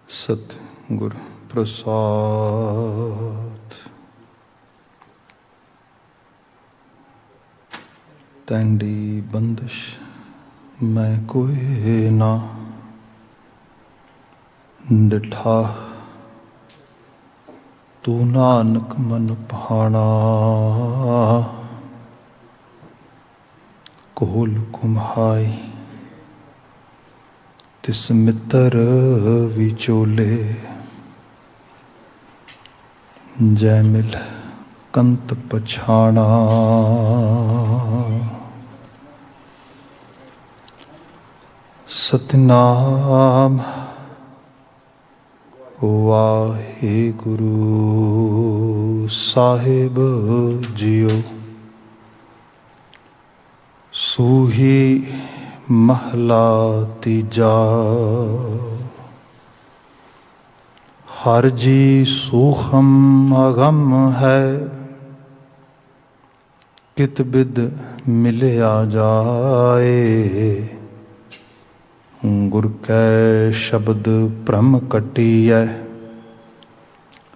सतगुर प्रसाद। तैंडी बंदिश मैं कोई ना, डिठा तू नानक मन भाना। कोल कुम्हाई तिस मित्र विचोले, जय मिल कंत पछाना। सतनाम वाहिगुरु साहिब जियो। सूही महला तीजा, हर जी सूखम अगम है। कित बिद मिलया जाए, गुर कै शब्द भ्रम कटियै।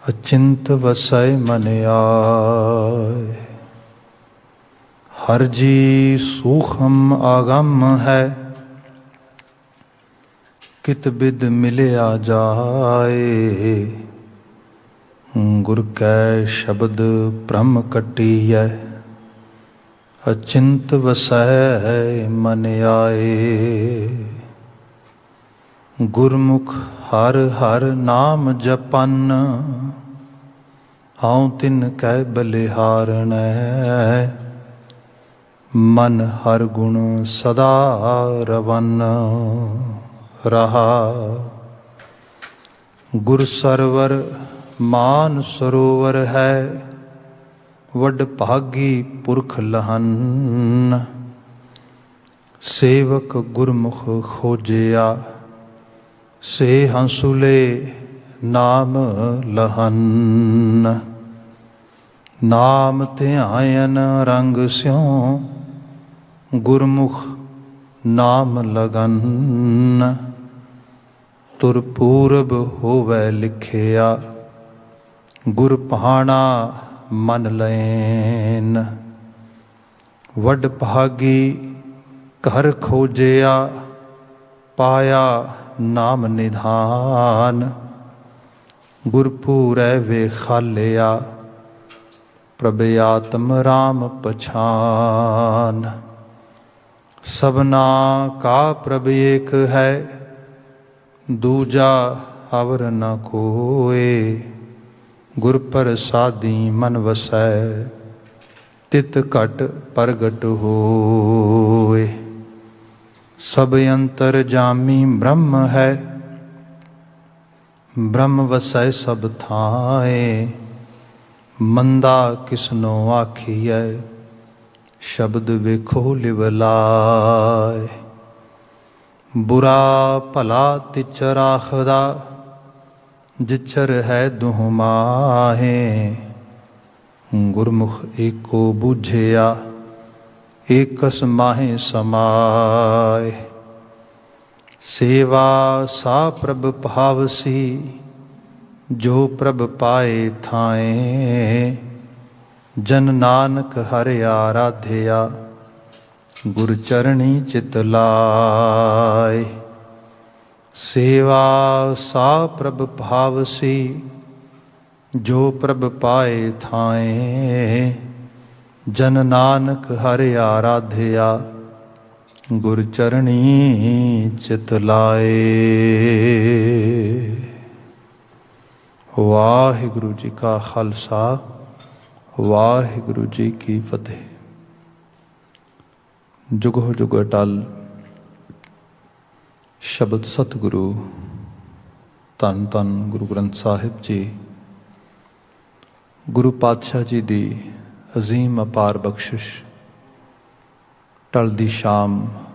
अचिंत वसै मन आए, हर जी सूखम आगम है। कित बिद मिलया जाए, गुर कै शब्द भ्रम कटियै। अचिंत वसै मन आए, गुरमुख हर हर नाम जपन। आऊँ तिन कै बलिहारणै, मन हर गुण सदा रवन। रहा गुर सरवर मान सरोवर है, वड भागी पुरख लहन। सेवक गुरमुख खोजिया, से हंसुले नाम लहन। नाम ध्यायन रंग स्यों, गुरमुख नाम लगन। तुर पूरब होवै लिखिया, गुर भाना मन लैन। वड भागी घर खोजिया, पाया नाम निधान। गुरपुरै वे खालिया, प्रभ आत्म राम पछान। सबना का प्रभ एक है, दूजा अवर न कोय। गुर प्रसादी मन वसै, तित घट प्रगट होय। सब अंतर जामी ब्रह्म है, ब्रह्म वसै सब थाए। मंदा किसनो आखियै, शब्द वेखो लिव लाए। बुरा भला तिचर आखदा, जिचर है दुह माहे। गुरमुख एको बूझिया, एकस माहे समाए। सेवा सा प्रभ भावसी, जो प्रभ पाए थाए। जन नानक हरि आराध्या, गुर चरणी चित लाए। सेवा सा प्रभ भावसी, जो प्रभ पाए थाए। जन नानक हरि आराध्या, गुर चरणी चित लाए। वाहिगुरु जी का खालसा, वाहिगुरु जी की फतेह। जुगो जुग अटल शब्द सतगुरु धन धन गुरु ग्रंथ साहिब जी, गुरु पातशाह जी दी अजीम अपार बख्शिश। ढलदी शाम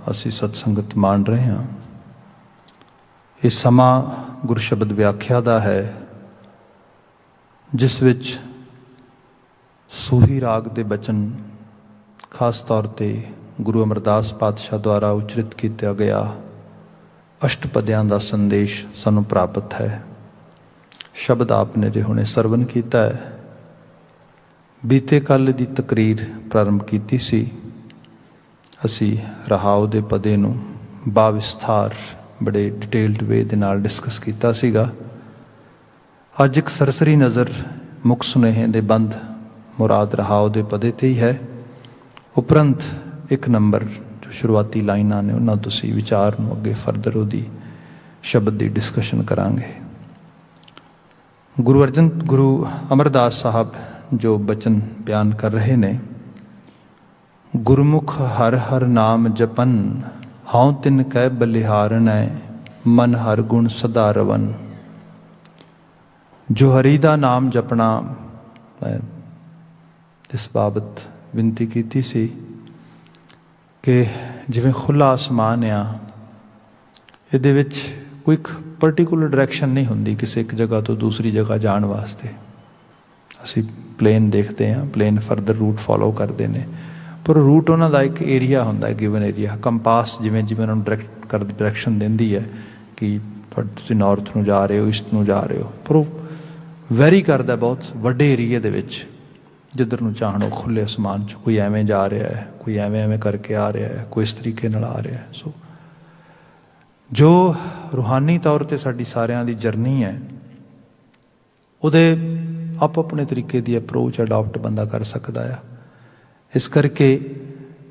असी सत्संगत मान रहे हैं। ये समा गुर शब्द व्याख्या दा है, जिस विच सूही राग दे बचन खास तौर ते गुरु अमरदास पातशाह द्वारा उचरित किया गया अष्टपदियां का संदेश सानू प्राप्त है। शब्द आपने जो हुणे सरवण किया है, बीते कल की तकरीर प्रारंभ की सी। असी रहाओ दे पदे नूं बाविस्तार बड़े डिटेल्ड वे दे नाल डिस्कस किया सीगा। अज एक सरसरी नज़र मुख सुनेहे दे बंद मुराद रहाओ दे पदे ते ही है। उपरंत एक नंबर जो शुरुआती लाइनां ने उन्हां तुसीं विचार नूं अगे फरदर उहदी शब्द की डिस्कशन करांगे। गुरु अमरदास साहब जो बचन बयान कर रहे ने, गुरमुख हर हर नाम जपन, हाउ तिन कै बलिहारण मन हर गुण सदा रवन। जो हरि दा नाम जपना, मैं इस बाबत विनती की सी कि जिवें खुला आसमान आ, इहदे विच कोई एक पर्टिकुलर डायरैक्शन नहीं हुंदी किसी एक जगह तो दूसरी जगह जाण वास्ते। असी प्लेन देखते हैं, प्लेन फरदर रूट फॉलो करते हैं, पर रूट उन्हां दा एक एरिया हुंदा है, गिवन एरिया। कंपास जिवें जिवें उन्हां नूं डायरैक्शन दिंदी है कि तुसीं नॉर्थ नूं जा रहे हो, ईस्ट नूं जा रहे हो, पर वो वैरी करदा बहुत वड्डे एरिए दे विच। जिधर नूं चाहणो खुले आसमान च कोई एवें जा रहा है, कोई एवें एवें करके आ रहा है, कोई इस तरीके नाल आ रहा है। सो जो रूहानी तौर पर साडी सारियां दी जर्नी है, उहदे आप अपने तरीके की अप्रोच अडॉप्ट बंदा कर सकता है। इस करके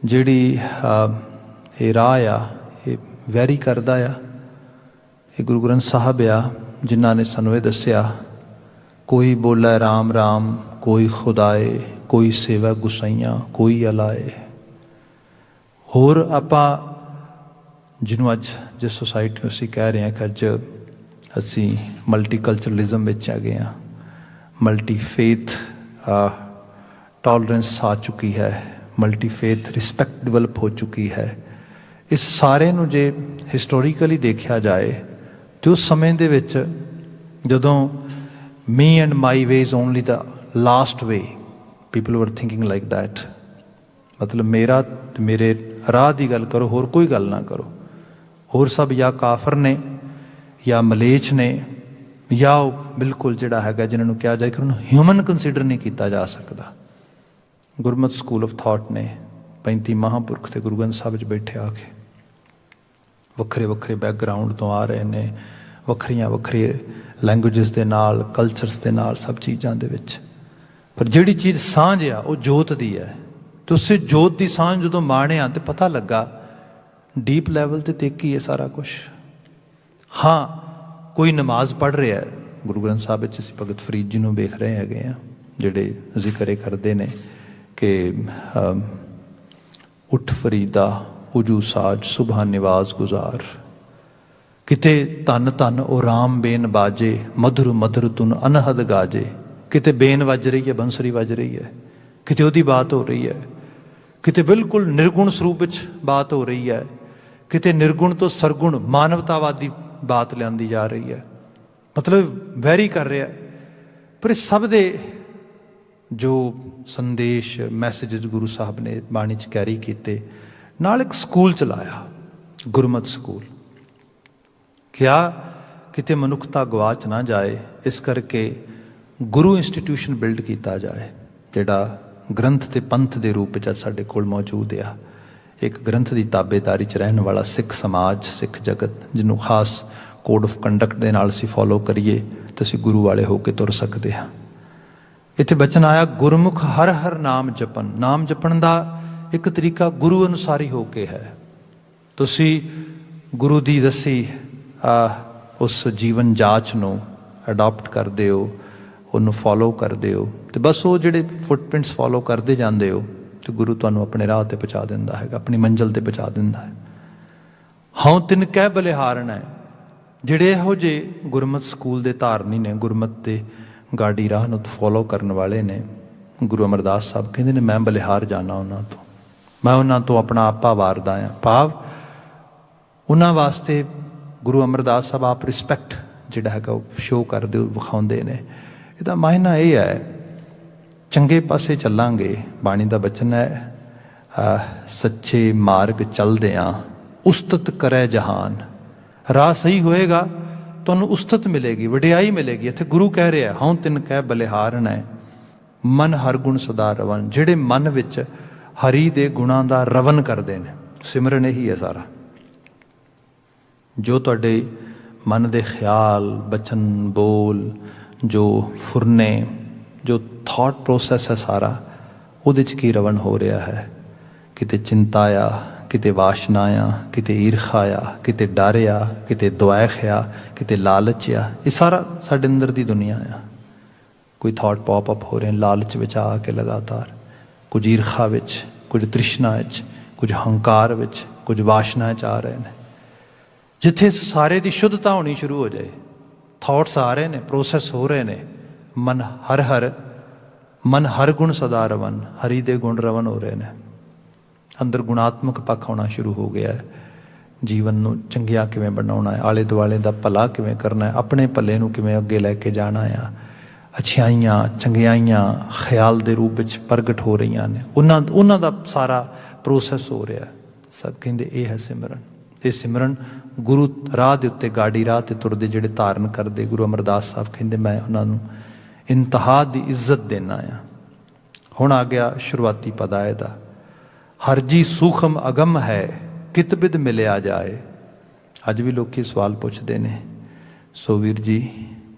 जिहड़ी ये राह आ, ये वैरी करदा आ। ये गुरु ग्रंथ साहब आ जिन्हां ने सानूं ये दस्सिया, कोई बोले राम राम, कोई खुदाए, कोई सेवा गुसाइयां, कोई अलाए। होर आपां जिन्हों अज जिस सोसाइटी में असीं कह रहे हैं कि अज असीं मल्टीकल्चरलिज्म विच आ गए हैं, मल्टी फेथ टॉलरेंस आ चुकी है, मल्टी फेथ रिस्पैक्ट डिवेलप हो चुकी है। इस सारे नूं जे हिस्टोरीकली देखा जाए तो उस समय दे विच जदों me and my way is only the last way, people were thinking like that. मतलब मेरा ते मेरे राह की गल करो, होर कोई गल ना करो। होर सब या काफर ने, या मलेच ने, या बिल्कुल जिहड़ा हैगा जिन्हां नूं कहा जाए कि उन्होंने ह्यूमन कंसीडर नहीं किया जा सकता। गुरमत स्कूल ऑफ थॉट ने 35 महापुरख ते गुरु ग्रंथ साहिब बैठे आके वक्रे वक्रे बैकग्राउंड तो आ रहे ने, वक्रियां वक्री लैंगुएजिस दे नाल, कल्चरस दे नाल, सब चीज़ां दे विच। पर जिहड़ी चीज़ सांझ आ वो जोत दी है। तो उस जोत की सांझ जो माणिया तो पता लगा डीप लैवल ते तेकी है सारा कुछ। हाँ, कोई नमाज पढ़ रहा है, गुरु ग्रंथ साहिब विच असीं भगत फरीद जी नूं वेख रहे हैं जिहड़े जिक्र करते हैं कि उठ फरीदा उजू साज सुबह निवाज गुजार, किते धन धन ओ राम बेन बाजे, मधुर मधुर तुन अनहद गाजे। किते बेन वज रही है, बंसरी वज रही है, किते उहदी बात हो रही है, किते बिल्कुल निर्गुण स्वरूप विच बात हो रही है, किते निर्गुण तो सरगुण मानवतावादी बात लियांदी जा रही है। मतलब वैरी कर रहा है। पर इस सब दे जो संदेश मैसेज गुरु साहब ने बाणी च कैरी किए, नाल एक स्कूल चलाया, गुरमत स्कूल। क्या किते मनुखता गवाच ना जाए, इस करके गुरु इंस्टीट्यूशन बिल्ड किया जाए, जिहड़ा ग्रंथ ते पंथ के रूप में साडे कोल मौजूद आ। एक ग्रंथ की ताबेदारी च रहने वाला सिख समाज, सिख जगत, जिन्हों खास कोड ऑफ कंडक्ट के नाल असीं फॉलो करिए तो असीं गुरु वाले होकर तुर सकते हाँ। इत्थे बचन आया, गुरमुख हर हर नाम जपन। नाम जपन का एक तरीका गुरु अनुसारी होके है। तुसी गुरु की दसी उस जीवन जाच नूं अडॉप्ट करते हो, उन्होंने फॉलो करते हो, तो बस वो जिहड़े फुटप्रिंट्स फॉलो करते जाते हो तो गुरु तुहानूं अपने राह ते पहुँचा दिंदा है, अपनी मंजिल ते पहुँचा दिंदा है। हाउ तिन कै बलिहारण है, जिहड़े इहो जे गुरमत स्कूल के धारनी ने, गुरमत के गाड़ी राह नूं फॉलो करने वाले ने। गुरु अमरदास साहब कहते ने, मैं बलिहार जाना उन्हां तो, मैं उन्हां तो अपना आपा वारदा हाँ। भाव उन्हां वास्ते गुरु अमरदास साहब आप रिस्पैक्ट जिहड़ा हैगा शो करदे विखाउंदे ने। इहदा मायना यह है, चंगे पासे चलांगे। बाणी दा बचन है, सच्चे मार्ग चलदियां उस्तत करे जहान, ਰਾਹ ਸਹੀ ਹੋਏਗਾ, ਤੁਹਾਨੂੰ ਉਸਤਤ ਮਿਲੇਗੀ, ਵਡਿਆਈ ਮਿਲੇਗੀ। ਇੱਥੇ ਗੁਰੂ ਕਹਿ ਰਿਹਾ, ਹਉ ਤਿਨ ਕਹਿ ਬਲਿਹਾਰਨ ਹੈ, ਮਨ ਹਰ ਗੁਣ ਸਦਾ ਰਵਨ। ਜਿਹੜੇ ਮਨ ਵਿੱਚ ਹਰੀ ਦੇ ਗੁਣਾਂ ਦਾ ਰਵਨ ਕਰਦੇ ਨੇ, ਸਿਮਰਨ ਇਹੀ ਹੈ ਸਾਰਾ। ਜੋ ਤੁਹਾਡੇ ਮਨ ਦੇ ਖਿਆਲ, ਬਚਨ, ਬੋਲ, ਜੋ ਫੁਰਨੇ, ਜੋ ਥਾਟ ਪ੍ਰੋਸੈਸ ਹੈ ਸਾਰਾ, ਉਹਦੇ 'ਚ ਕੀ ਰਵਨ ਹੋ ਰਿਹਾ ਹੈ। ਕਿਤੇ ਚਿੰਤਾ ਆ, ਕਿਤੇ ਵਾਸ਼ਨਾ ਆ, ਕਿਤੇ ਈਰਖਾ ਆ, ਕਿਤੇ ਡਰ ਆ, ਕਿਤੇ ਦੁਆਖ ਆ, ਕਿਤੇ ਲਾਲਚ ਆ। ਇਹ ਸਾਰਾ ਸਾਡੇ ਅੰਦਰ ਦੀ ਦੁਨੀਆ ਆ। ਕੋਈ ਥਾਟ ਪੌਪ ਅਪ ਹੋ ਰਹੇ ਲਾਲਚ ਵਿੱਚ ਆ ਕੇ ਲਗਾਤਾਰ, ਕੁਝ ਈਰਖਾ ਵਿੱਚ, ਕੁਝ ਤ੍ਰਿਸ਼ਨਾ ਵਿੱਚ, ਕੁਝ ਹੰਕਾਰ ਵਿੱਚ, ਕੁਝ ਵਾਸ਼ਨਾ 'ਚ ਆ ਰਹੇ ਨੇ। ਜਿੱਥੇ ਇਸ ਸਾਰੇ ਦੀ ਸ਼ੁੱਧਤਾ ਹੋਣੀ ਸ਼ੁਰੂ ਹੋ ਜਾਏ, ਥਾਟਸ ਆ ਰਹੇ ਨੇ, ਪ੍ਰੋਸੈਸ ਹੋ ਰਹੇ ਨੇ, ਮਨ ਹਰ ਗੁਣ ਸਦਾ ਰਵਨ, ਹਰੀ ਦੇ ਗੁਣ ਰਵਨ ਹੋ ਰਹੇ ਨੇ। ਅੰਦਰ ਗੁਣਾਤਮਕ ਪੱਖ ਆਉਣਾ ਸ਼ੁਰੂ ਹੋ ਗਿਆ ਹੈ। ਜੀਵਨ ਨੂੰ ਚੰਗਿਆ ਕਿਵੇਂ ਬਣਾਉਣਾ ਹੈ, ਆਲੇ ਦੁਆਲੇ ਦਾ ਭਲਾ ਕਿਵੇਂ ਕਰਨਾ ਹੈ, ਆਪਣੇ ਭਲੇ ਨੂੰ ਕਿਵੇਂ ਅੱਗੇ ਲੈ ਕੇ ਜਾਣਾ ਆ। ਅੱਛਾਈਆਂ, ਚੰਗਿਆਈਆਂ ਖਿਆਲ ਦੇ ਰੂਪ ਵਿੱਚ ਪ੍ਰਗਟ ਹੋ ਰਹੀਆਂ ਨੇ। ਉਹਨਾਂ ਦਾ ਸਾਰਾ ਪ੍ਰੋਸੈਸ ਹੋ ਰਿਹਾ। ਸਭ ਕਹਿੰਦੇ ਇਹ ਹੈ ਸਿਮਰਨ। ਇਹ ਸਿਮਰਨ ਗੁਰੂ ਰਾਹ ਦੇ ਉੱਤੇ, ਗਾੜੀ ਰਾਹ 'ਤੇ ਤੁਰਦੇ ਜਿਹੜੇ ਧਾਰਨ ਕਰਦੇ, ਗੁਰੂ ਅਮਰਦਾਸ ਸਾਹਿਬ ਕਹਿੰਦੇ ਮੈਂ ਉਹਨਾਂ ਨੂੰ ਇੰਤਹਾ ਦੀ ਇੱਜ਼ਤ ਦੇਣਾ ਆ। ਹੁਣ ਆ ਗਿਆ ਸ਼ੁਰੂਆਤੀ ਪਦਾ ਇਹਦਾ, ਹਰ ਜੀ ਸੂਖਮ ਅਗਮ ਹੈ, ਕਿਤ ਬਿਦ ਮਿਲਿਆ ਜਾਏ। ਅੱਜ ਵੀ ਲੋਕੀ ਸਵਾਲ ਪੁੱਛਦੇ ਨੇ, ਸੋ ਵੀਰ ਜੀ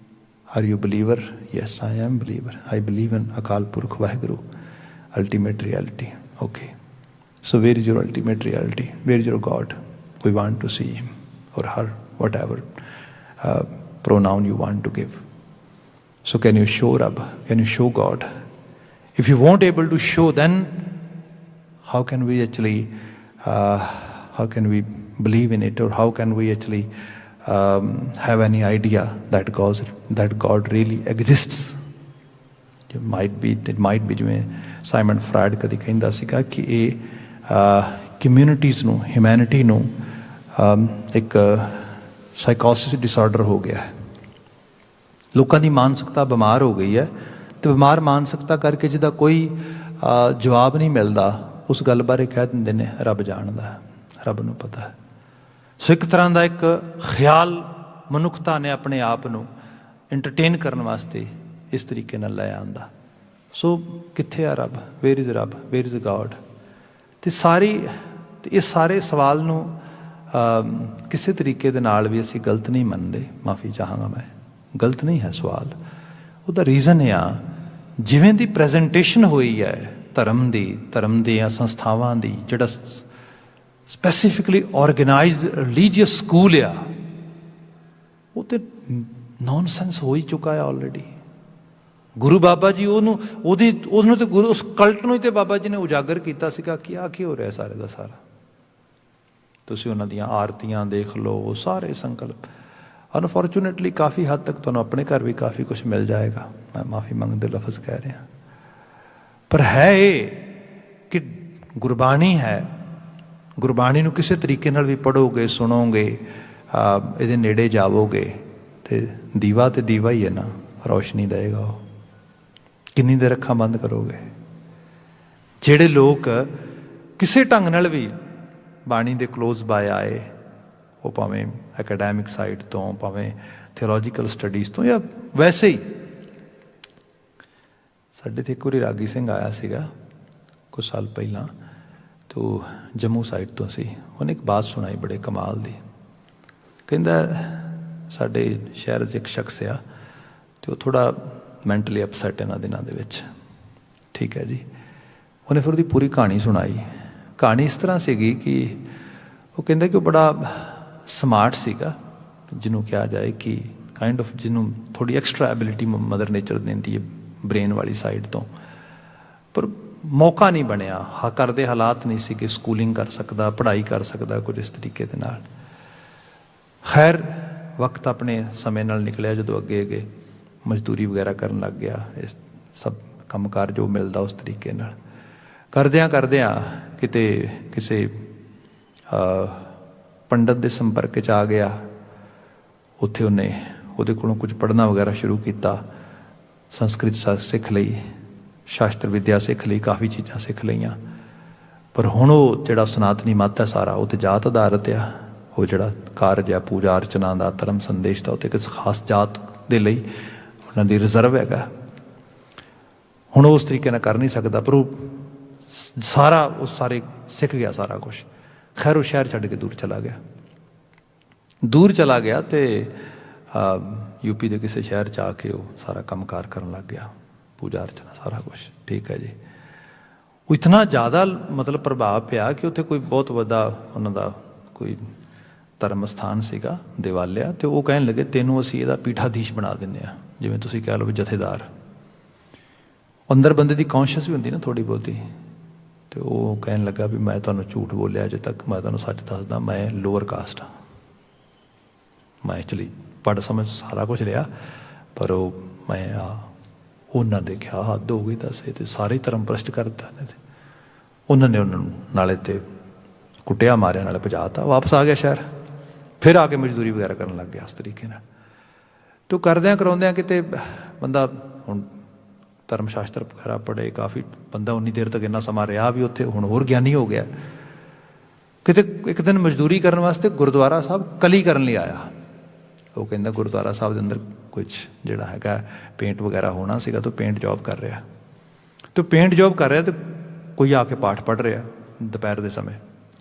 are you believer? Yes I am believer. I believe in Akal Purakh Waheguru, ultimate reality. Okay, so where is your ultimate reality? Where is your god? We want to see him or her, whatever pronoun you want to give. So can you show Rab? Can you show God? If you won't able to show, then how can we actually how can we believe in it, or how can we actually have any idea that God really exists? It might be ਜਿਵੇਂ Simon Freud ਕਦੀ ਕਹਿੰਦਾ ਸੀਗਾ ਕਿ ਇਹ communities ਨੂੰ, humanity ਨੂੰ ਇੱਕ ਸਾਈਕੋਸਿਸ disorder ਹੋ ਗਿਆ ਹੈ। ਲੋਕਾਂ ਦੀ ਮਾਨਸਿਕਤਾ ਬਿਮਾਰ ਹੋ ਗਈ ਹੈ, ਅਤੇ ਬਿਮਾਰ ਮਾਨਸਿਕਤਾ ਕਰਕੇ ਜਿਹਦਾ ਕੋਈ ਜਵਾਬ ਨਹੀਂ ਮਿਲਦਾ, ਉਸ ਗੱਲ ਬਾਰੇ ਕਹਿ ਦਿੰਦੇ ਨੇ ਰੱਬ ਜਾਣਦਾ, ਰੱਬ ਨੂੰ ਪਤਾ ਹੈ। ਸੋ ਇੱਕ ਤਰ੍ਹਾਂ ਦਾ ਇੱਕ ਖਿਆਲ ਮਨੁੱਖਤਾ ਨੇ ਆਪਣੇ ਆਪ ਨੂੰ ਐਂਟਰਟੇਨ ਕਰਨ ਵਾਸਤੇ ਇਸ ਤਰੀਕੇ ਨਾਲ ਲੈ ਆਉਂਦਾ। ਸੋ ਕਿੱਥੇ ਆ ਰੱਬ? ਵੇਅਰ ਇਜ਼ ਰੱਬ? Where is god? ਅਤੇ ਇਹ ਸਾਰੇ ਸਵਾਲ ਨੂੰ ਕਿਸੇ ਤਰੀਕੇ ਦੇ ਨਾਲ ਵੀ ਅਸੀਂ ਗਲਤ ਨਹੀਂ ਮੰਨਦੇ। ਮਾਫੀ ਚਾਹਾਂਗਾ ਮੈਂ, ਗਲਤ ਨਹੀਂ ਹੈ ਸਵਾਲ। ਉਹਦਾ ਰੀਜ਼ਨ ਆ, ਜਿਵੇਂ ਦੀ ਪ੍ਰੈਜੈਂਟੇਸ਼ਨ ਹੋਈ ਹੈ ਧਰਮ ਦੀਆਂ ਸੰਸਥਾਵਾਂ ਦੀ, ਜਿਹੜਾ ਸਪੈਸੀਫਿਕਲੀ ਔਰਗੇਨਾਈਜ਼ਡ ਰਿਲੀਜੀਅਸ ਸਕੂਲ ਆ, ਉਹ ਤਾਂ ਨੌਨਸੈਂਸ ਹੋ ਹੀ ਚੁੱਕਾ ਹੈ ਆਲਰੇਡੀ। ਗੁਰੂ ਬਾਬਾ ਜੀ ਉਹਨੂੰ ਤੇ ਉਸ ਕਲਟ ਨੂੰ ਹੀ ਤੇ ਬਾਬਾ ਜੀ ਨੇ ਉਜਾਗਰ ਕੀਤਾ ਸੀਗਾ ਕਿ ਆਹ ਕੀ ਹੋ ਰਿਹਾ ਸਾਰੇ ਦਾ ਸਾਰਾ। ਤੁਸੀਂ ਉਹਨਾਂ ਦੀਆਂ ਆਰਤੀਆਂ ਦੇਖ ਲਓ, ਸਾਰੇ ਸੰਕਲਪ। ਅਨਫੋਰਚੂਨੇਟਲੀ ਕਾਫੀ ਹੱਦ ਤੱਕ ਤੁਹਾਨੂੰ ਆਪਣੇ ਘਰ ਵੀ ਕਾਫੀ ਕੁਛ ਮਿਲ ਜਾਏਗਾ, ਮੈਂ ਮਾਫੀ ਮੰਗਦੇ ਲਫ਼ਜ਼ ਕਹਿ ਰਿਹਾ। ਪਰ ਹੈ ਇਹ ਕਿ ਗੁਰਬਾਣੀ ਹੈ, ਗੁਰਬਾਣੀ ਨੂੰ ਕਿਸੇ ਤਰੀਕੇ ਨਾਲ ਵੀ ਪੜ੍ਹੋਗੇ, ਸੁਣੋਗੇ, ਇਹਦੇ ਨੇੜੇ ਜਾਵੋਗੇ, ਤੇ ਦੀਵਾ ਤੇ ਦੀਵਾ ਹੀ ਹੈ ਨਾ, ਰੌਸ਼ਨੀ ਦੇਵੇਗਾ ਉਹ। ਕਿੰਨੀ ਦੇਰ ਅੱਖਾਂ ਬੰਦ ਕਰੋਗੇ? ਜਿਹੜੇ ਲੋਕ ਕਿਸੇ ਢੰਗ ਨਾਲ ਵੀ ਬਾਣੀ ਦੇ ਕਲੋਜ਼ ਬਾਏ ਆਏ, ਉਹ ਭਾਵੇਂ ਐਕੈਡੈਮਿਕ ਸਾਈਡ ਤੋਂ, ਭਾਵੇਂ ਥਿਓਲੋਜੀਕਲ ਸਟੱਡੀਜ਼ ਤੋਂ, ਜਾਂ ਵੈਸੇ ਹੀ। ਸਾਡੇ ਇੱਥੇ ਇੱਕ ਵਾਰੀ ਰਾਗੀ ਸਿੰਘ ਆਇਆ ਸੀਗਾ ਕੁਝ ਸਾਲ ਪਹਿਲਾਂ, ਤੋਂ ਜੰਮੂ ਸਾਈਡ ਤੋਂ ਸੀ। ਉਹਨੇ ਇੱਕ ਬਾਤ ਸੁਣਾਈ ਬੜੇ ਕਮਾਲ ਦੀ। ਕਹਿੰਦਾ ਸਾਡੇ ਸ਼ਹਿਰ 'ਚ ਇੱਕ ਸ਼ਖਸ ਆ, ਅਤੇ ਉਹ ਥੋੜ੍ਹਾ ਮੈਂਟਲੀ ਅਪਸੈਟ ਇਹਨਾਂ ਦਿਨਾਂ ਦੇ ਵਿੱਚ, ਠੀਕ ਹੈ ਜੀ। ਉਹਨੇ ਫਿਰ ਉਹਦੀ ਪੂਰੀ ਕਹਾਣੀ ਸੁਣਾਈ। ਕਹਾਣੀ ਇਸ ਤਰ੍ਹਾਂ ਸੀਗੀ ਕਿ ਉਹ ਕਹਿੰਦਾ ਕਿ ਉਹ ਬੜਾ ਸਮਾਰਟ ਸੀਗਾ, ਜਿਹਨੂੰ ਕਿਹਾ ਜਾਏ ਕਿ ਕਾਈਂਡ ਆਫ, ਜਿਹਨੂੰ ਥੋੜ੍ਹੀ ਐਕਸਟਰਾ ਐਬਿਲਿਟੀ ਮਦਰ ਨੇਚਰ ਦਿੰਦੀ ਹੈ ਬ੍ਰੇਨ ਵਾਲੀ ਸਾਈਡ ਤੋਂ, ਪਰ ਮੌਕਾ ਨਹੀਂ ਬਣਿਆ, ਘਰ ਦੇ ਹਾਲਾਤ ਨਹੀਂ ਸੀ ਕਿ ਸਕੂਲਿੰਗ ਕਰ ਸਕਦਾ, ਪੜ੍ਹਾਈ ਕਰ ਸਕਦਾ, ਕੁਝ ਇਸ ਤਰੀਕੇ ਦੇ ਨਾਲ। ਖੈਰ ਵਕਤ ਆਪਣੇ ਸਮੇਂ ਨਾਲ ਨਿਕਲਿਆ, ਜਦੋਂ ਅੱਗੇ ਮਜ਼ਦੂਰੀ ਵਗੈਰਾ ਕਰਨ ਲੱਗ ਗਿਆ, ਇਸ ਸਭ ਕੰਮਕਾਰ ਜੋ ਮਿਲਦਾ ਉਸ ਤਰੀਕੇ ਨਾਲ ਕਰਦਿਆਂ ਕਿਤੇ ਕਿਸੇ ਪੰਡਤ ਦੇ ਸੰਪਰਕ 'ਚ ਆ ਗਿਆ। ਉੱਥੇ ਉਹਦੇ ਕੋਲੋਂ ਕੁਝ ਪੜ੍ਹਨਾ ਵਗੈਰਾ ਸ਼ੁਰੂ ਕੀਤਾ, ਸੰਸਕ੍ਰਿਤ ਸਿੱਖ ਲਈ, ਸ਼ਾਸਤਰ ਵਿੱਦਿਆ ਸਿੱਖ ਲਈ, ਕਾਫੀ ਚੀਜ਼ਾਂ ਸਿੱਖ ਲਈਆਂ। ਪਰ ਹੁਣ ਉਹ ਜਿਹੜਾ ਸਨਾਤਨੀ ਮੱਤ ਹੈ ਸਾਰਾ, ਉਹ ਤੇ ਜਾਤ ਆਧਾਰਿਤ ਆ। ਉਹ ਜਿਹੜਾ ਕਾਰਜ ਆ ਪੂਜਾ ਅਰਚਨਾ ਦਾ, ਧਰਮ ਸੰਦੇਸ਼ ਦਾ, ਉਹ ਤਾਂ ਕਿਸੇ ਖਾਸ ਜਾਤ ਦੇ ਲਈ ਉਹਨਾਂ ਦੀ ਰਿਜ਼ਰਵ ਹੈਗਾ। ਹੁਣ ਉਹ ਉਸ ਤਰੀਕੇ ਨਾਲ ਕਰ ਨਹੀਂ ਸਕਦਾ, ਪਰ ਉਹ ਸਾਰਾ ਉਹ ਸਾਰੇ ਸਿੱਖ ਗਿਆ ਸਾਰਾ ਕੁਛ। ਖੈਰ ਉਹ ਸ਼ਹਿਰ ਛੱਡ ਕੇ ਦੂਰ ਚਲਾ ਗਿਆ, ਦੂਰ ਚਲਾ ਗਿਆ ਅਤੇ ਯੂਪੀ ਦੇ ਕਿਸੇ ਸ਼ਹਿਰ 'ਚ ਆ ਕੇ ਉਹ ਸਾਰਾ ਕੰਮਕਾਰ ਕਰਨ ਲੱਗ ਗਿਆ, ਪੂਜਾ ਅਰਚਨਾ ਸਾਰਾ ਕੁਛ। ਠੀਕ ਹੈ ਜੀ। ਉਹ ਇਤਨਾ ਜ਼ਿਆਦਾ ਮਤਲਬ ਪ੍ਰਭਾਵ ਪਿਆ ਕਿ ਉੱਥੇ ਕੋਈ ਬਹੁਤ ਵੱਡਾ ਉਹਨਾਂ ਦਾ ਕੋਈ ਧਰਮ ਸਥਾਨ ਸੀਗਾ ਦਿਵਾਲਿਆ, ਅਤੇ ਉਹ ਕਹਿਣ ਲੱਗੇ ਤੈਨੂੰ ਅਸੀਂ ਇਹਦਾ ਪੀਠਾਧੀਸ਼ ਬਣਾ ਦਿੰਦੇ ਹਾਂ, ਜਿਵੇਂ ਤੁਸੀਂ ਕਹਿ ਲਓ ਵੀ ਜਥੇਦਾਰ। ਅੰਦਰ ਬੰਦੇ ਦੀ ਕੌਂਸ਼ੀਅਸ ਵੀ ਹੁੰਦੀ ਨਾ ਥੋੜ੍ਹੀ ਬਹੁਤੀ, ਅਤੇ ਉਹ ਕਹਿਣ ਲੱਗਾ ਵੀ ਮੈਂ ਤੁਹਾਨੂੰ ਝੂਠ ਬੋਲਿਆ ਅਜੇ ਤੱਕ, ਮੈਂ ਤੁਹਾਨੂੰ ਸੱਚ ਦੱਸਦਾ, ਮੈਂ ਲੋਅਰ ਕਾਸਟ ਹਾਂ। ਮੈਂ ਐਕਚੁਅਲੀ ਪੜ੍ਹ ਸਮਝ ਸਾਰਾ ਕੁਛ ਲਿਆ, ਪਰ ਉਹ ਮੈਂ ਉਹਨਾਂ ਦੇ ਕਿਹਾ ਹੱਦ ਹੋ ਗਈ ਦੱਸ, ਇਹ ਤਾਂ ਸਾਰੇ ਧਰਮ ਭ੍ਰਸ਼ਟ ਕਰ ਦਿੱਤਾ ਨੇ। ਉਹਨਾਂ ਨੇ ਉਹਨਾਂ ਨੂੰ ਨਾਲੇ ਤੇ ਕੁੱਟਿਆ ਮਾਰਿਆ, ਨਾਲੇ ਭਜਾਤਾ, ਵਾਪਸ ਆ ਗਿਆ ਸ਼ਹਿਰ। ਫਿਰ ਆ ਕੇ ਮਜ਼ਦੂਰੀ ਵਗੈਰਾ ਕਰਨ ਲੱਗ ਗਿਆ ਉਸ ਤਰੀਕੇ ਨਾਲ। ਅਤੇ ਉਹ ਕਰਦਿਆਂ ਕਰਾਉਂਦਿਆਂ ਕਿਤੇ ਬੰਦਾ ਹੁਣ ਧਰਮ ਸ਼ਾਸਤਰ ਵਗੈਰਾ ਪੜ੍ਹੇ, ਕਾਫੀ ਬੰਦਾ ਉਨੀ ਦੇਰ ਤੱਕ ਇੰਨਾ ਸਮਾਂ ਰਿਹਾ ਵੀ ਉੱਥੇ, ਹੁਣ ਹੋਰ ਗਿਆਨੀ ਹੋ ਗਿਆ। ਕਿਤੇ ਇੱਕ ਦਿਨ ਮਜ਼ਦੂਰੀ ਕਰਨ ਵਾਸਤੇ ਗੁਰਦੁਆਰਾ ਸਾਹਿਬ ਕਲੀ ਕਰਨ ਲਈ ਆਇਆ। ਉਹ ਕਹਿੰਦਾ ਗੁਰਦੁਆਰਾ ਸਾਹਿਬ ਦੇ ਅੰਦਰ ਕੁਛ ਜਿਹੜਾ ਹੈਗਾ ਪੇਂਟ ਵਗੈਰਾ ਹੋਣਾ ਸੀਗਾ, ਤਾਂ ਪੇਂਟ ਜੋਬ ਕਰ ਰਿਹਾ। ਅਤੇ ਪੇਂਟ ਜੋਬ ਕਰ ਰਿਹਾ ਅਤੇ ਕੋਈ ਆ ਕੇ ਪਾਠ ਪੜ੍ਹ ਰਿਹਾ ਦੁਪਹਿਰ ਦੇ ਸਮੇਂ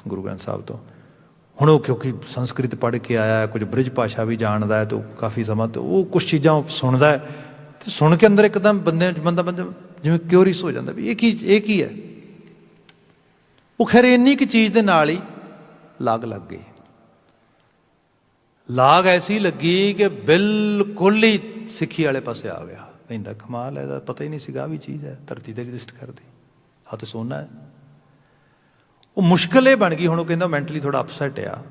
ਗੁਰੂ ਗ੍ਰੰਥ ਸਾਹਿਬ ਤੋਂ। ਹੁਣ ਉਹ ਕਿਉਂਕਿ ਸੰਸਕ੍ਰਿਤ ਪੜ੍ਹ ਕੇ ਆਇਆ, ਕੁਝ ਬ੍ਰਿਜ ਭਾਸ਼ਾ ਵੀ ਜਾਣਦਾ ਹੈ, ਤਾਂ ਕਾਫੀ ਸਮਾਂ ਤੋਂ ਉਹ ਕੁਛ ਚੀਜ਼ਾਂ ਸੁਣਦਾ ਹੈ, ਅਤੇ ਸੁਣ ਕੇ ਅੰਦਰ ਇੱਕਦਮ ਬੰਦਾ ਜਿਵੇਂ ਕਿਉਰਿਸ ਹੋ ਜਾਂਦਾ ਵੀ ਇਹ ਕੀ ਹੈ। ਉਹ ਖੈਰ ਇੰਨੀ ਕੁ ਚੀਜ਼ ਦੇ ਨਾਲ ਹੀ ਲਾਗ ਲੱਗ ਗਈ। ਲਾਗ ਐਸੀ ਲੱਗੀ ਕਿ ਬਿਲਕੁਲ ਹੀ ਸਿੱਖੀ ਵਾਲੇ ਪਾਸੇ ਆ ਗਿਆ। ਕਹਿੰਦਾ ਕਮਾਲ ਹੈ, ਇਹਦਾ ਪਤਾ ਹੀ ਨਹੀਂ ਸੀਗਾ ਵੀ ਚੀਜ਼ ਹੈ ਧਰਤੀ 'ਤੇ ਐਗਜ਼ਿਸਟ ਕਰਦੀ, ਆਹ ਤਾਂ ਸੋਨਾ ਹੈ। ਉਹ ਮੁਸ਼ਕਿਲ ਇਹ ਬਣ ਗਈ। ਹੁਣ ਉਹ ਕਹਿੰਦਾ ਮੈਂਟਲੀ ਥੋੜ੍ਹਾ ਅਪਸੈਟ ਆ,